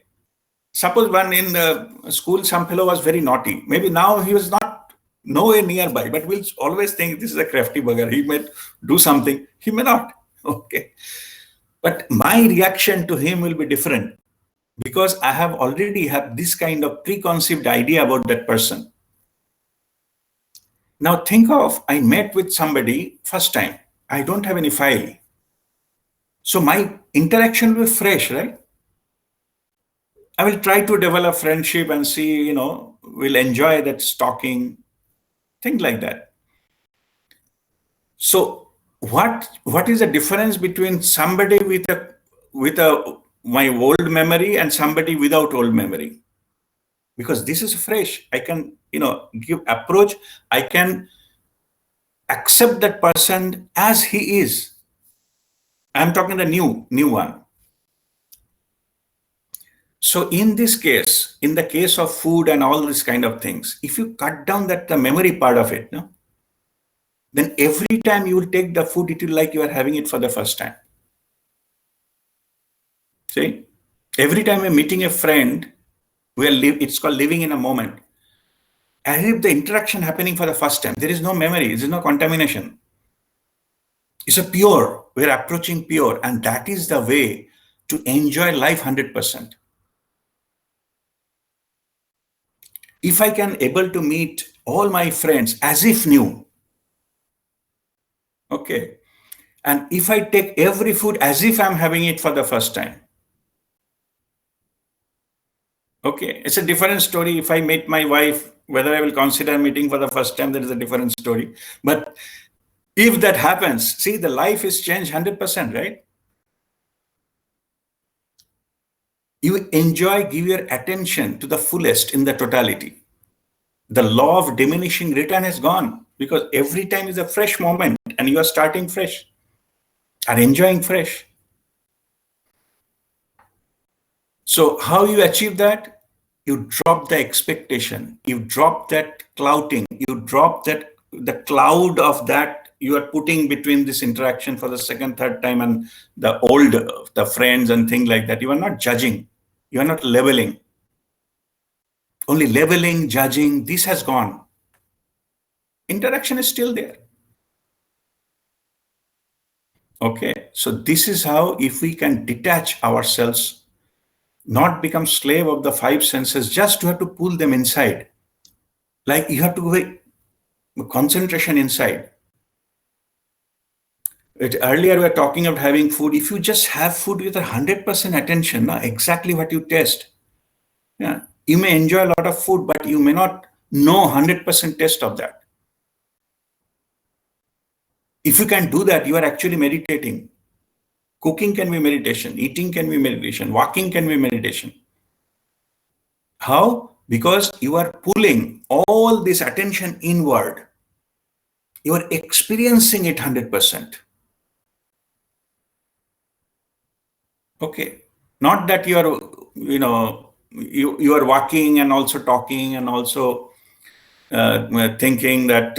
Suppose when in the school, some fellow was very naughty. Maybe now he was not nowhere nearby, but we'll always think this is a crafty bugger. He may do something. He may not. Okay. But my reaction to him will be different because I have already have this kind of preconceived idea about that person. Now think of, I met with somebody first time. I don't have any file. So my interaction will be fresh, right? I will try to develop friendship and see, we'll enjoy that stalking, things like that. So what is the difference between somebody with my old memory and somebody without old memory? Because this is fresh. I can, give approach. I can accept that person as he is. I'm talking the new one. So in this case, in the case of food and all these kind of things, if you cut down that the memory part of it, no, then every time you will take the food, it will like you are having it for the first time. See, every time we're meeting a friend, it's called living in a moment. As if the interaction happening for the first time, there is no memory, there is no contamination. It's a pure, we're approaching pure, and that is the way to enjoy life 100%. If I can able to meet all my friends as if new, okay, and if I take every food as if I'm having it for the first time, okay, it's a different story. If I meet my wife, whether I will consider meeting for the first time, that is a different story. But if that happens, see, the life is changed 100%, right? You enjoy, give your attention to the fullest in the totality. The law of diminishing return has gone because every time is a fresh moment and you are starting fresh, are enjoying fresh. So how you achieve that? You drop the expectation, you drop that clouding, you drop that the cloud of that you are putting between this interaction for the second, third time and the friends and things like that. You are not judging, you are not leveling. Only leveling, judging, this has gone. Interaction is still there. Okay, so this is how, if we can detach ourselves, not become slave of the five senses, just to have to pull them inside. Like you have to go concentration inside. Earlier we were talking about having food. If you just have food with 100% attention, exactly what you taste. Yeah, you may enjoy a lot of food, but you may not know 100% taste of that. If you can do that, you are actually meditating. Cooking can be meditation, eating can be meditation, walking can be meditation. How? Because you are pulling all this attention inward. You are experiencing it 100%. Okay. Not that you are, you are walking and also talking and also thinking that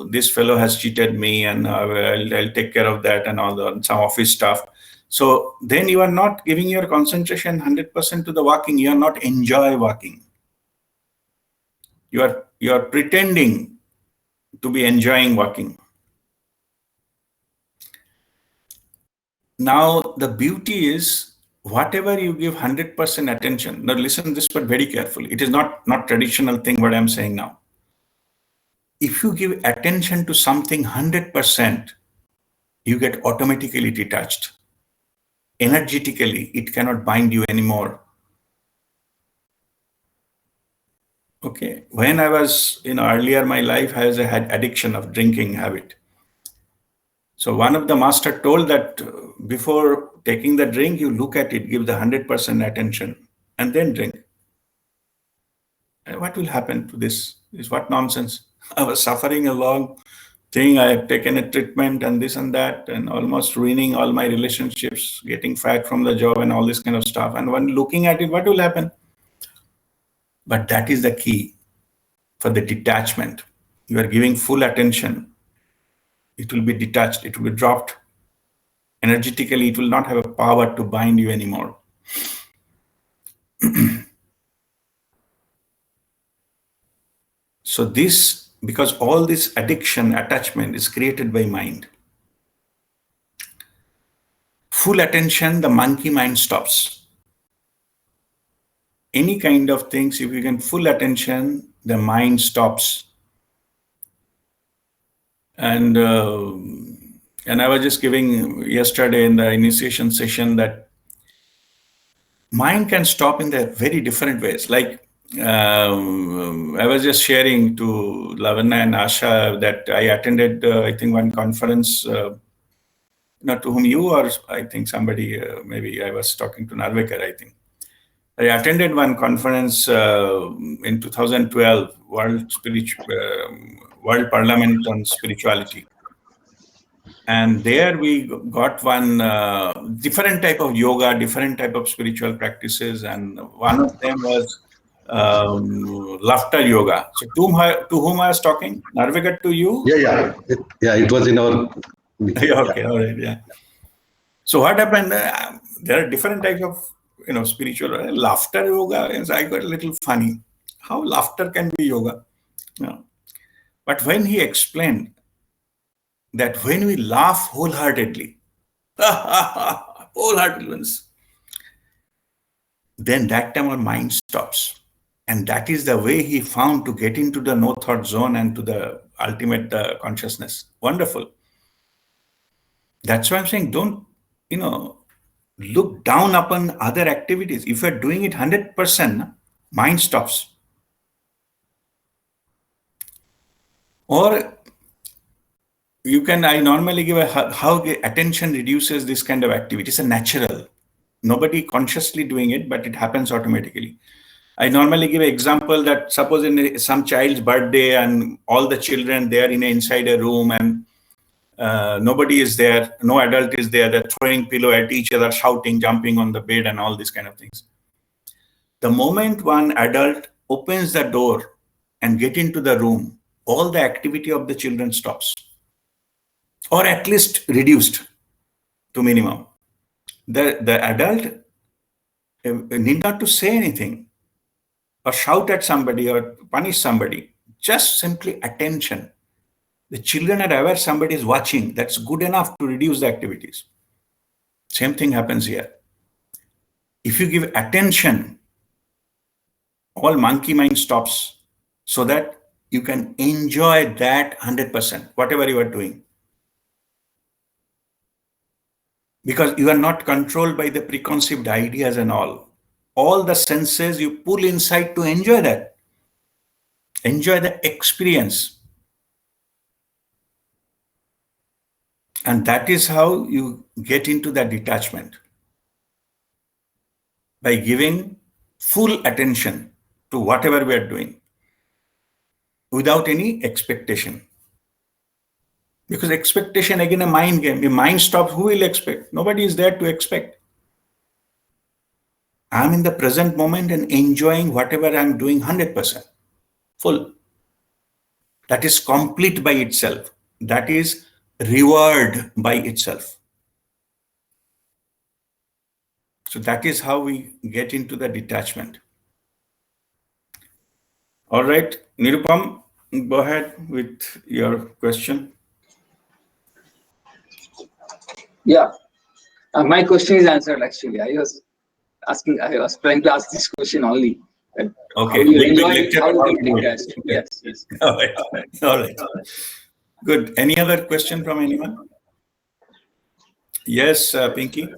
this fellow has cheated me and I'll take care of that and some office stuff. So then you are not giving your concentration 100% to the walking. You are not enjoy walking. You are pretending to be enjoying walking. Now the beauty is, whatever you give 100% attention. Now listen this, but very carefully. It is not traditional thing what I'm saying now. If you give attention to something 100%, you get automatically detached. Energetically, it cannot bind you anymore. Okay. When I was, earlier my life, I had addiction of drinking habit. So one of the master told that before taking the drink, you look at it, give the 100% attention, and then drink. And what will happen to this? Is what nonsense. I was suffering a long thing. I have taken a treatment and this and that, and almost ruining all my relationships, getting fired from the job and all this kind of stuff. And when looking at it, what will happen? But that is the key for the detachment. You are giving full attention. It will be detached. It will be dropped. Energetically, it will not have a power to bind you anymore. So this, because all this addiction, attachment is created by mind. Full attention, the monkey mind stops. Any kind of things, if you can full attention, the mind stops. And I was just giving yesterday in the initiation session that mind can stop in the very different ways. Like I was just sharing to Lavanya and Asha that I attended, I think, one conference, not to whom you or I think somebody, maybe I was talking to Narvekar, I think. I attended one conference in 2012, World Parliament on Spirituality. And there we got one different type of yoga, different type of spiritual practices, and one of them was laughter yoga. So to whom I was talking? Narvika, to you? Yeah. It was in our meeting. Yeah, okay, all right, yeah. So what happened? There are different types of spiritual laughter yoga. And so I got a little funny. How laughter can be yoga? No. But when he explained that when we laugh wholeheartedly, wholeheartedly, then that time our mind stops. And that is the way he found to get into the no thought zone and to the ultimate consciousness. Wonderful. That's why I'm saying don't, look down upon other activities. If you're doing it 100%, mind stops. Or I normally give how attention reduces this kind of activity. It's a natural. Nobody consciously doing it, but it happens automatically. I normally give an example that suppose in some child's birthday and all the children, they are inside a room and nobody is there, no adult is there, they're throwing pillow at each other, shouting, jumping on the bed and all these kind of things. The moment one adult opens the door and get into the room, all the activity of the children stops, or at least reduced to minimum. The adult need not to say anything or shout at somebody or punish somebody, just simply attention. The children are aware somebody is watching. That's good enough to reduce the activities. Same thing happens here. If you give attention, all monkey mind stops so that you can enjoy that 100%, whatever you are doing. Because you are not controlled by the preconceived ideas and all. All the senses you pull inside to enjoy that. Enjoy the experience. And that is how you get into that detachment. By giving full attention to whatever we are doing without any expectation. Because expectation, again, a mind game. If mind stops, who will expect? Nobody is there to expect. I'm in the present moment and enjoying whatever I'm doing 100%. Full. That is complete by itself. That is reward by itself. So that is how we get into the detachment. All right, Nirupam, go ahead with your question. Yeah, my question is answered actually. I was trying to ask this question only. Okay, how you enjoy it, how you do get it. detached. Okay. Yes. All right. Good. Any other question from anyone? Yes, Pinky.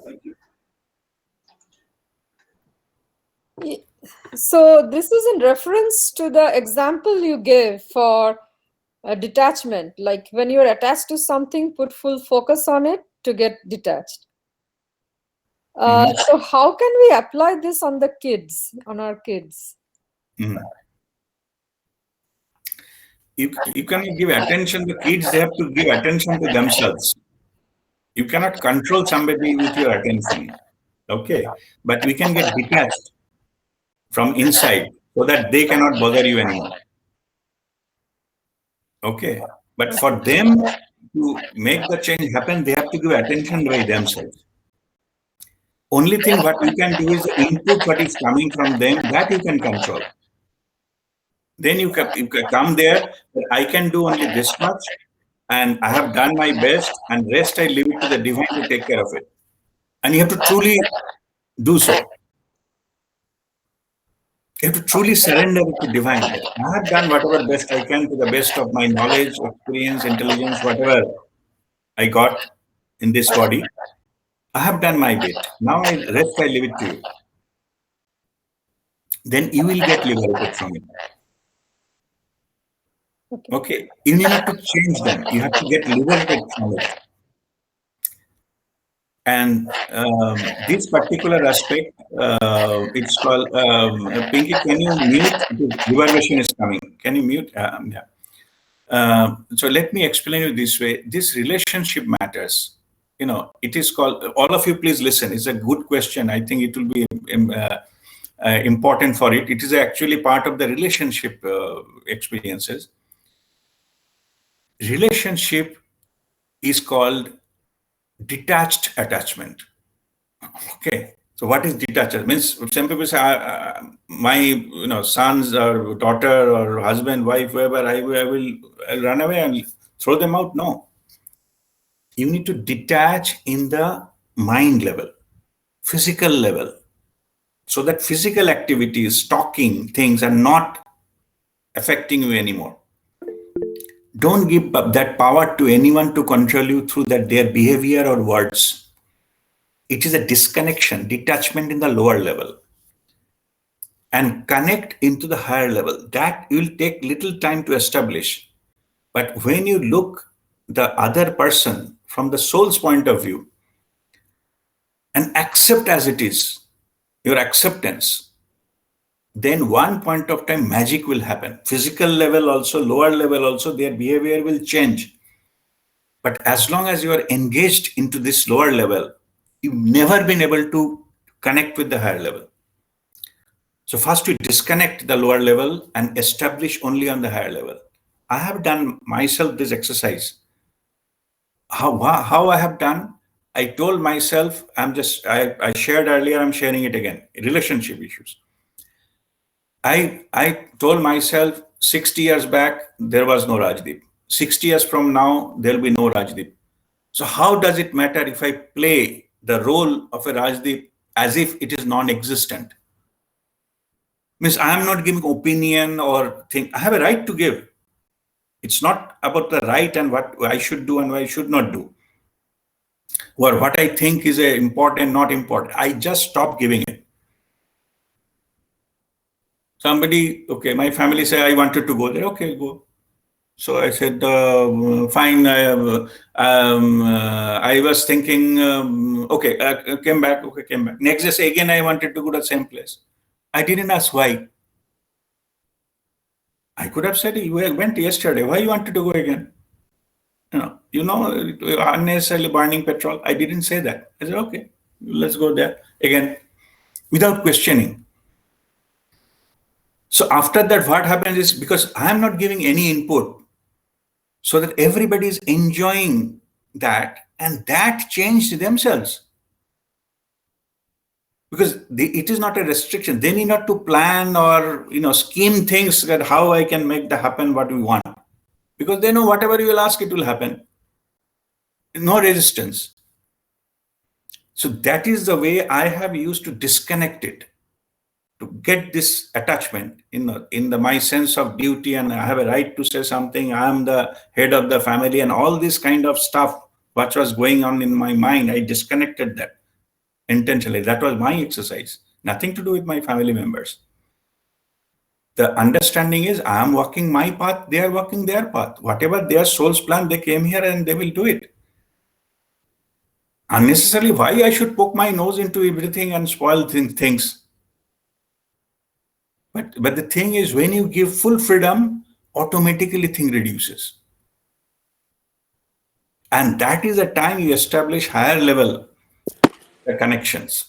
So this is in reference to the example you gave for detachment. Like when you're attached to something, put full focus on it to get detached. So how can we apply this on the kids, on our kids? You cannot give attention to kids, they have to give attention to themselves. You cannot control somebody with your attention. Okay. But we can get detached from inside so that they cannot bother you anymore. Okay. But for them to make the change happen, they have to give attention by themselves. Only thing what you can do is the input what is coming from them, that you can control. Then you can come there, but I can do only this much, and I have done my best, and rest I leave it to the divine to take care of it. And you have to truly do so. You have to truly surrender it to divine. I have done whatever best I can to the best of my knowledge, experience, intelligence, whatever I got in this body. I have done my bit. Now I leave it to you. Then you will get liberated from it. Okay. You need not to change them. You have to get liberated from it. And this particular aspect, it's called, Pinky, can you mute? Reverberation is coming. Can you mute? Yeah. So let me explain you this way. This relationship matters. It is called, all of you please listen. It's a good question. I think it will be important for it. It is actually part of the relationship experiences. Relationship is called detached attachment. Okay. So what is detached? Means some people say, my sons or daughter or husband, wife, whoever, I'll run away and throw them out. No. You need to detach in the mind level, physical level, so that physical activities, talking things are not affecting you anymore. Don't give up that power to anyone to control you through their behavior or words. It is a disconnection, detachment in the lower level, and connect into the higher level. That will take little time to establish. But when you look the other person from the soul's point of view and accept as it is, your acceptance, then one point of time magic will happen. Physical level also, lower level also, their behavior will change. But as long as you are engaged into this lower level, you've never been able to connect with the higher level. So first we disconnect the lower level and establish only on the higher level. I have done myself this exercise. How I have done, I told myself, I shared earlier, I'm sharing it again, relationship issues. I told myself 60 years back, there was no Rajdeep. 60 years from now, there'll be no Rajdeep. So how does it matter if I play the role of a Rajdeep as if it is non-existent? Means I am not giving opinion or think. I have a right to give. It's not about the right and what I should do and what I should not do, or what I think is important, not important. I just stop giving it. Somebody, okay, my family say I wanted to go there. Okay, go. So I said, fine. I was thinking, okay, came back. Okay, came back. Next day, say again, I wanted to go to the same place. I didn't ask why. I could have said, you went yesterday. Why you wanted to go again? Unnecessarily burning petrol. I didn't say that. I said, okay, let's go there again, without questioning. So after that, what happens is, because I am not giving any input, so that everybody is enjoying that, and that changed themselves. Because it is not a restriction. They need not to plan or scheme things that how I can make that happen what we want. Because they know whatever you will ask, it will happen. No resistance. So that is the way I have used to disconnect it, to get this attachment in my sense of duty, and I have a right to say something. I am the head of the family, and all this kind of stuff what was going on in my mind, I disconnected that intentionally. That was my exercise. Nothing to do with my family members. The understanding is I am walking my path, they are walking their path. Whatever their soul's plan, they came here and they will do it. Unnecessarily, why I should poke my nose into everything and spoil things? But the thing is, when you give full freedom, automatically thing reduces. And that is the time you establish higher level connections.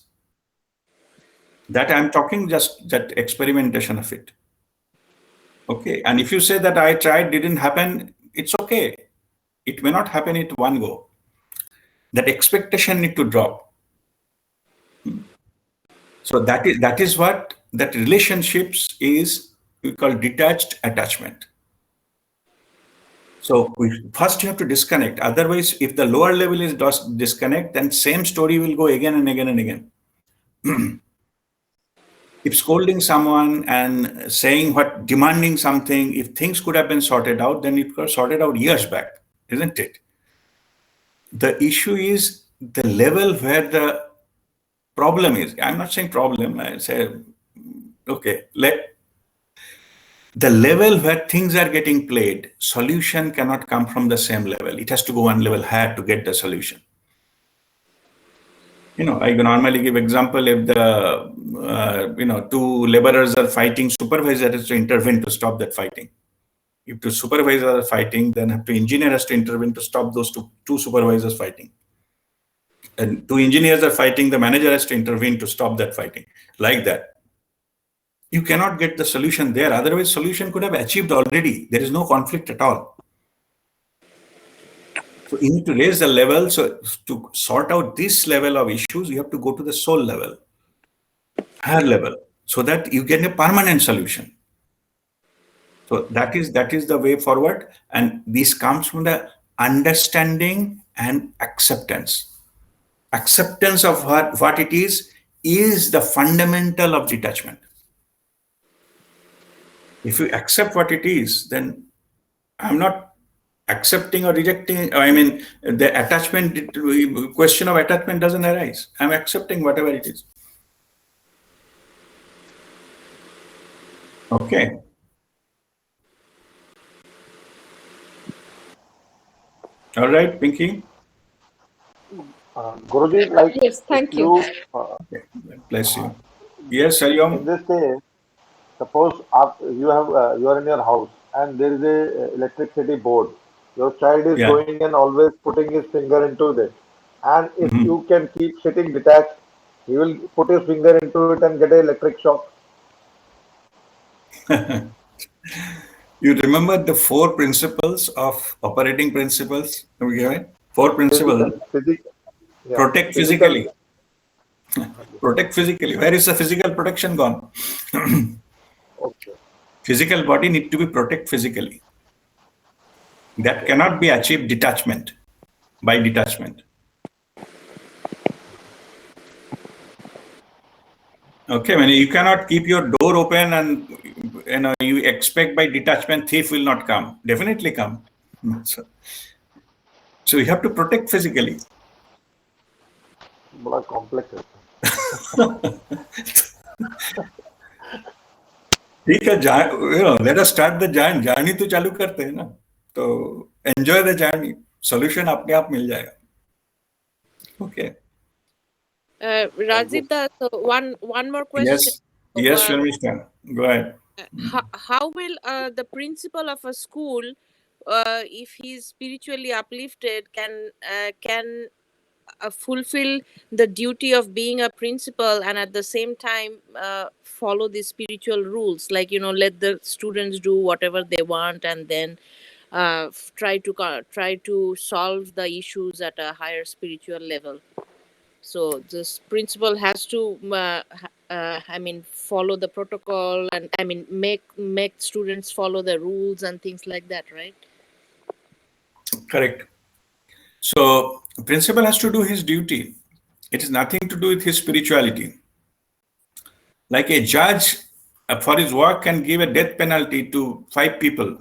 That I'm talking just that experimentation of it. Okay. And if you say that I tried, didn't happen, it's okay. It may not happen at one go. That expectation need to drop. So that is what that relationships is, we call detached attachment. So first you have to disconnect. Otherwise, if the lower level is disconnect, then same story will go again and again and again. If scolding someone and saying demanding something, if things could have been sorted out, then it got sorted out years back, isn't it? The issue is the level where the problem is. I'm not saying problem. I say, okay, the level where things are getting played, solution cannot come from the same level. It has to go one level higher to get the solution. I can normally give example, if the two laborers are fighting, supervisor has to intervene to stop that fighting. If two supervisors are fighting, then have to engineer has to intervene to stop those two supervisors fighting. And two engineers are fighting, the manager has to intervene to stop that fighting. Like that. You cannot get the solution there. Otherwise, solution could have achieved already. There is no conflict at all. So you need to raise the level. So to sort out this level of issues, you have to go to the soul level, higher level, so that you get a permanent solution. So that is the way forward. And this comes from the understanding and acceptance. Acceptance of what it is the fundamental of detachment. If you accept what it is, then I'm not accepting or rejecting. I mean, the attachment, question of attachment doesn't arise. I'm accepting whatever it is. Okay. All right, Pinky. Guruji, like Yes, if thank you. you Okay. Bless you. Yes, Saryom. in this case, suppose you are in your house and there is a electricity board. Your child is Yeah. going and always putting his finger into it, and if Mhm. you can keep sitting detached, he will put his finger into it and get an electric shock. You remember the four principles of operating principles? Okay. Four principles. Physical, yeah, Protect physical. physically. Protect physically. Where is the physical protection gone? Okay, Physical body need to be protect physically. That cannot be achieved by detachment. Okay, when you cannot keep your door open and you expect by detachment thief will not come. Definitely come. So you have to protect physically. बड़ा complex है. ठीक है, let us start the journey. Journey तो चालू करते हैं ना. तो enjoy the journey. Solution अपने आप मिल जाएगा. Okay. Rajiv, so one more question. Yes, Sharmishta. Go ahead. How will the principal of a school, if he's spiritually uplifted, can fulfill the duty of being a principal and at the same time follow the spiritual rules, like let the students do whatever they want and then try to solve the issues at a higher spiritual level. So this principal has to follow the protocol, and make students follow the rules and things like that, right? Correct. So principal has to do his duty. It is nothing to do with his spirituality. Like a judge for his work can give a death penalty to 5 people,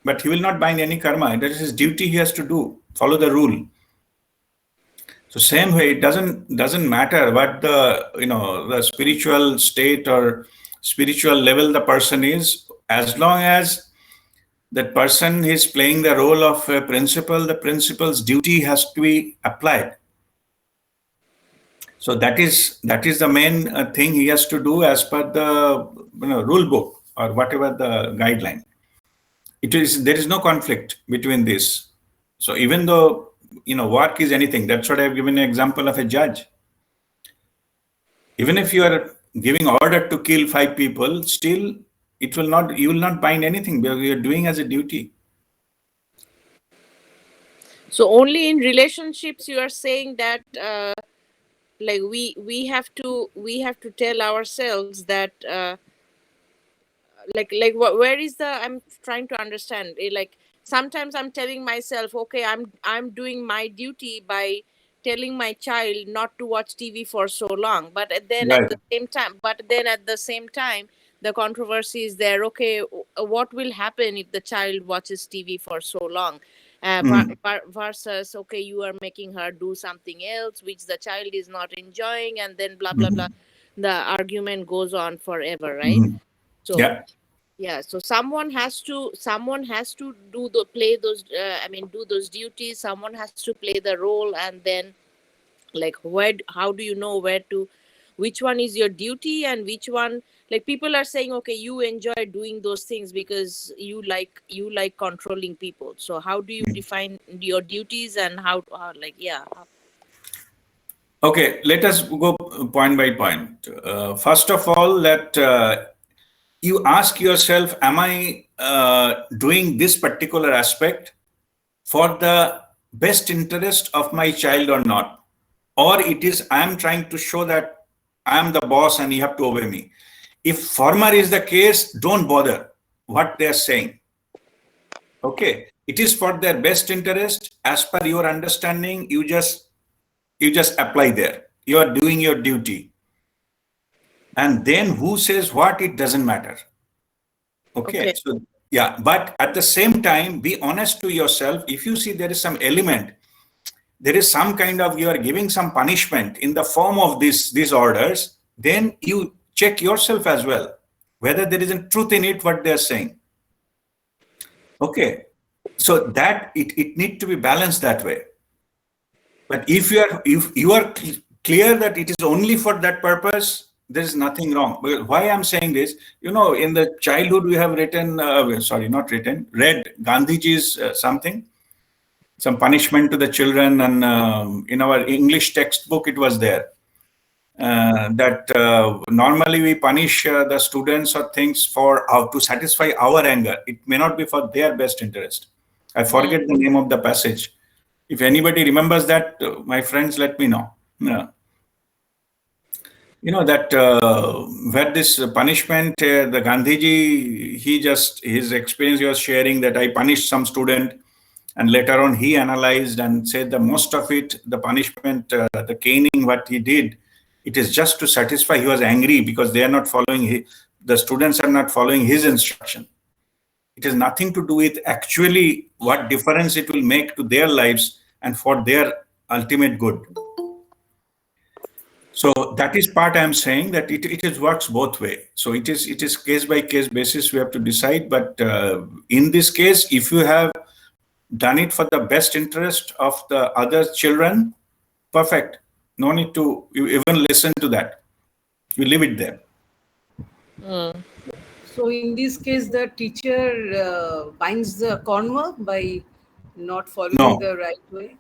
but he will not bind any karma. That is his duty. He has to do, follow the rule. So same way, it doesn't matter what the spiritual state or spiritual level the person is, as long as that person is playing the role of a principal, the principal's duty has to be applied. So that is the main thing he has to do as per the rule book or whatever the guideline. There is no conflict between this. So even though work is anything, that's what I've given an example of a judge. Even if you are giving order to kill 5 people, still you will not bind anything because you are doing as a duty. So only in relationships you are saying that like we have to tell ourselves that where is the, I'm trying to understand, like sometimes I'm telling myself, okay, I'm doing my duty by telling my child not to watch TV for so long, but then Right. at the same time the controversy is there. Okay, what will happen if the child watches TV for so long, versus okay, you are making her do something else which the child is not enjoying, and then blah blah blah, the argument goes on forever, right? So Yeah. yeah, so someone has to do those duties, someone has to play the role, and then how do you know which one is your duty and which one, like people are saying, okay, you enjoy doing those things because you like controlling people. So how do you define your duties, and how like, yeah. Okay, let us go point by point. First of all, that you ask yourself, am I doing this particular aspect for the best interest of my child or not? Or it is, I am trying to show that I am the boss and you have to obey me. If former is the case, don't bother what they are saying. Okay, it is for their best interest. As per your understanding, you just apply there. You are doing your duty. And then who says what, it doesn't matter. Okay, Okay. so yeah, but at the same time, be honest to yourself. If you see there is some element, there is some kind of, you are giving some punishment in the form of these orders, then you check yourself as well, whether there isn't truth in it, what they're saying. Okay, so that it need to be balanced that way. But if you are clear that it is only for that purpose, there is nothing wrong. But why I'm saying this, in the childhood we have read Gandhiji's something, some punishment to the children, and in our English textbook it was there. That normally we punish the students or things for to satisfy our anger. It may not be for their best interest. I forget the name of the passage. If anybody remembers that, my friends, let me know. Yeah. That where this punishment, the Gandhiji, his experience he was sharing, that I punished some student, and later on he analyzed and said that most of it, the punishment, the caning, what he did, it is just to satisfy. He was angry because they are not following, the students are not following his instruction. It has nothing to do with actually what difference it will make to their lives and for their ultimate good. So that is part I am saying, that it works both way. So it is case by case basis we have to decide. But in this case, if you have done it for the best interest of the other children, perfect. No need to even listen to that. You leave it there. So in this case, the teacher binds the karma by not following the right way?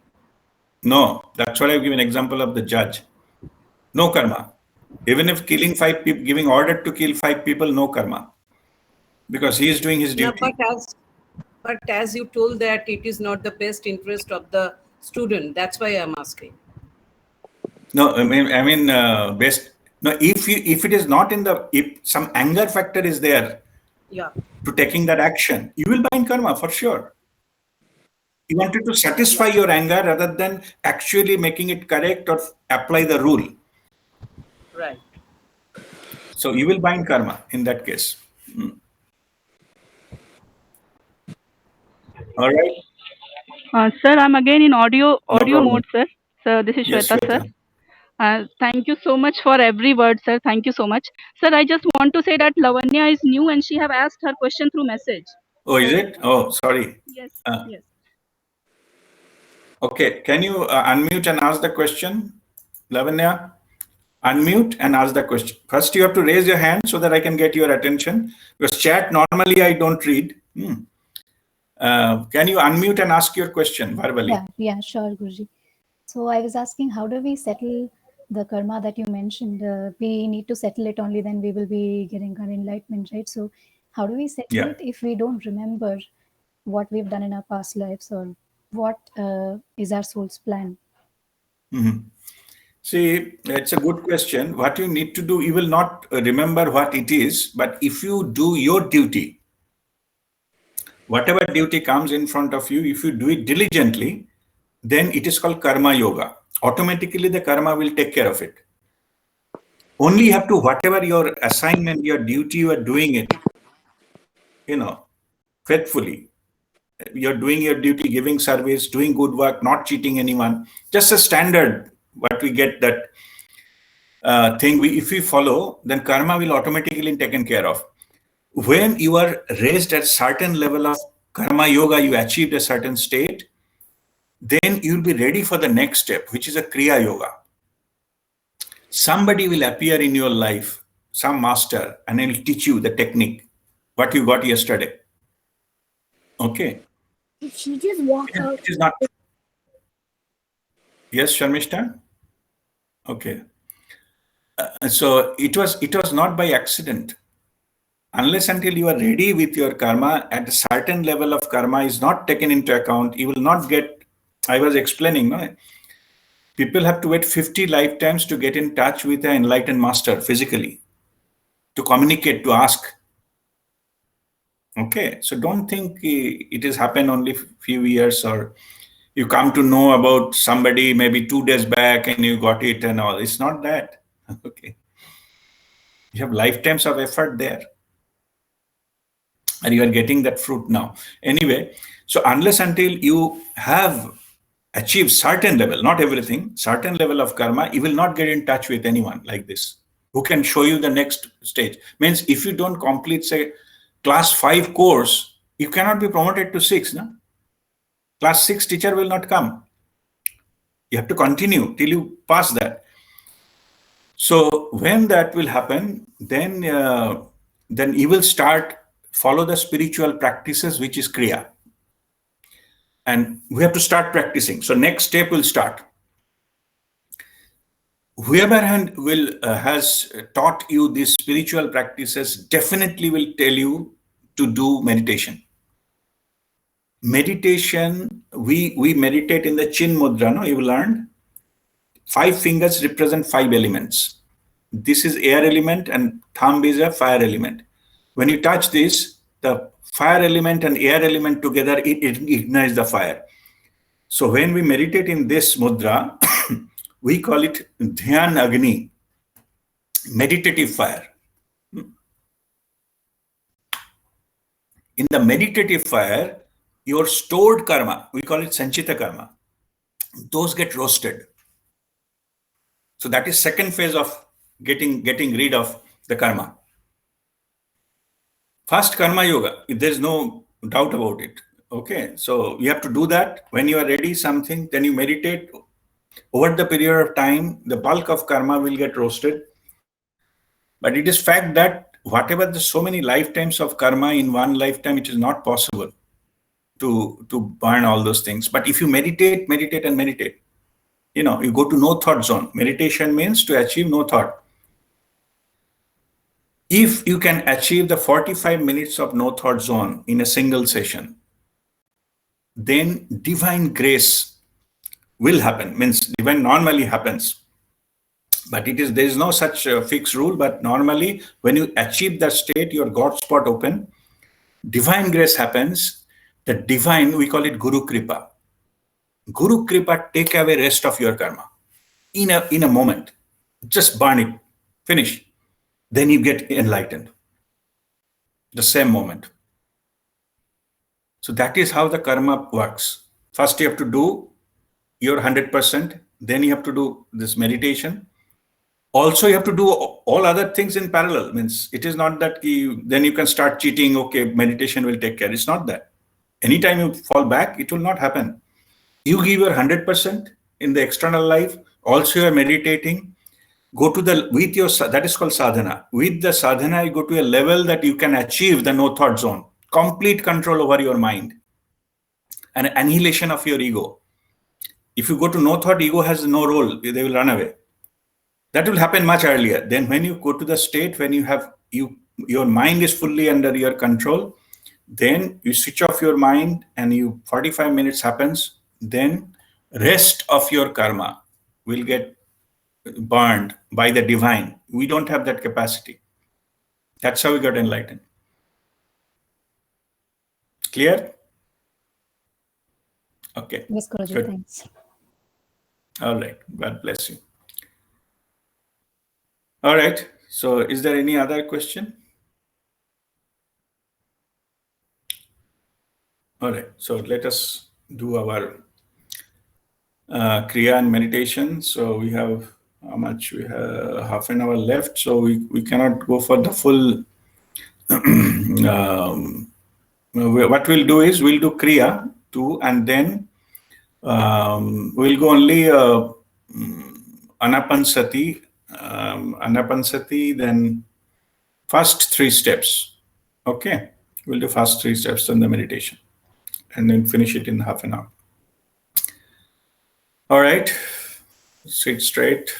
No, that's what I've given example of the judge. No karma. Even if killing 5 people, giving order to kill 5 people, no karma. Because he is doing his duty. But as you told that it is not the best interest of the student, that's why I'm asking. No, I mean, best. No, if it is not if some anger factor is there, to taking that action, you will bind karma for sure. You wanted to satisfy your anger rather than actually making it correct or apply the rule. Right. So you will bind karma in that case. All right. Sir, I'm again in audio problem. mode, sir. So this is Yes, Shweta, sir. Thank you so much for every word, sir. Thank you so much. Sir, I just want to say that Lavanya is new and she have asked her question through message. Oh, is it? Oh, sorry. Yes, yes. Okay, can you unmute and ask the question, Lavanya? Unmute and ask the question. First, you have to raise your hand so that I can get your attention. Because chat, normally I don't read. Can you unmute and ask your question verbally? Yeah, sure, Guruji. So I was asking, how do we settle the karma that you mentioned? We need to settle it, only then we will be getting our enlightenment, right? So how do we settle it if we don't remember what we've done in our past lives, or what is our soul's plan? See, it's a good question. What you need to do, you will not remember what it is, but if you do your duty, whatever duty comes in front of you, if you do it diligently, then it is called karma yoga. Automatically, the karma will take care of it. Only you have to, whatever your assignment, your duty, you are doing it, faithfully. You're doing your duty, giving service, doing good work, not cheating anyone. Just a standard, what we get that thing, if we follow, then karma will automatically be taken care of. When you are raised at certain level of karma yoga, you achieved a certain state, then you'll be ready for the next step, which is a Kriya yoga. Somebody will appear in your life some master and he'll teach you the technique, what you got yesterday. Okay. Did she just walk out? It is not. Yes, Sharmishta? Okay. So it was not by accident. Unless until you are ready with your karma, at a certain level of karma is not taken into account, you will not get, I was explaining, no? People have to wait 50 lifetimes to get in touch with an enlightened master physically, to communicate, to ask. Okay, so don't think it has happened only few years, or you come to know about somebody maybe 2 days back and you got it and all. It's not that. Okay. You have lifetimes of effort there. And you are getting that fruit now. Anyway, so unless until you have achieved certain level, not everything, certain level of karma, you will not get in touch with anyone like this, who can show you the next stage. Means if you don't complete, say, class 5 course, you cannot be promoted to 6. No? Class 6 teacher will not come. You have to continue till you pass that. So when that will happen, then you will start follow the spiritual practices, which is Kriya. And we have to start practicing. So next step will start. Whoever has taught you these spiritual practices definitely will tell you to do meditation. Meditation, we meditate in the Chin Mudra, no? You learned 5 fingers represent 5 elements. This is air element and thumb is a fire element. When you touch this, the fire element and air element together, it ignites the fire. So when we meditate in this mudra, we call it Dhyan Agni, meditative fire. In the meditative fire, your stored karma, we call it Sanchita karma, those get roasted. So that is second phase of getting rid of the karma. First, karma yoga, there's no doubt about it. Okay, so you have to do that. When you are ready something, then you meditate. Over the period of time, the bulk of karma will get roasted. But it is fact that whatever the so many lifetimes of karma in one lifetime, it is not possible to burn all those things. But if you meditate, you know, you go to no thought zone. Meditation means to achieve no thought. If you can achieve the 45 minutes of no thought zone in a single session, then divine grace will happen. Means divine normally happens. But there is no such fixed rule. But normally, when you achieve that state, your God spot open, divine grace happens. The divine, we call it Guru Kripa. Guru Kripa take away rest of your karma in a moment. Just burn it, finish. Then you get enlightened. The same moment. So that is how the karma works. First, you have to do your 100%. Then you have to do this meditation. Also, you have to do all other things in parallel. Means it is not that then you can start cheating. Okay, meditation will take care. It's not that. Anytime you fall back, it will not happen. You give your 100% in the external life. Also, you are meditating. Go to that is called sadhana. With the sadhana, you go to a level that you can achieve the no thought zone. Complete control over your mind. And annihilation of your ego. If you go to no thought, ego has no role. They will run away. That will happen much earlier. Then when you go to the state, when your mind is fully under your control, then you switch off your mind and 45 minutes happens, then rest of your karma will get burned by the divine. We don't have that capacity. That's how we got enlightened. Clear? Okay. Yes, Guruji, good. Thanks. All right. God bless you. All right. So is there any other question? All right. So let us do our Kriya and meditation. So we have, how much? We have half an hour left. So we cannot go for the full. What we'll do is we'll do Kriya too, and then we'll go only Anapansati, then first 3 steps. Okay, we'll do first 3 steps in the meditation and then finish it in half an hour. All right, sit straight.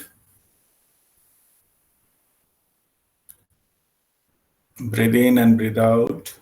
Breathe in and breathe out.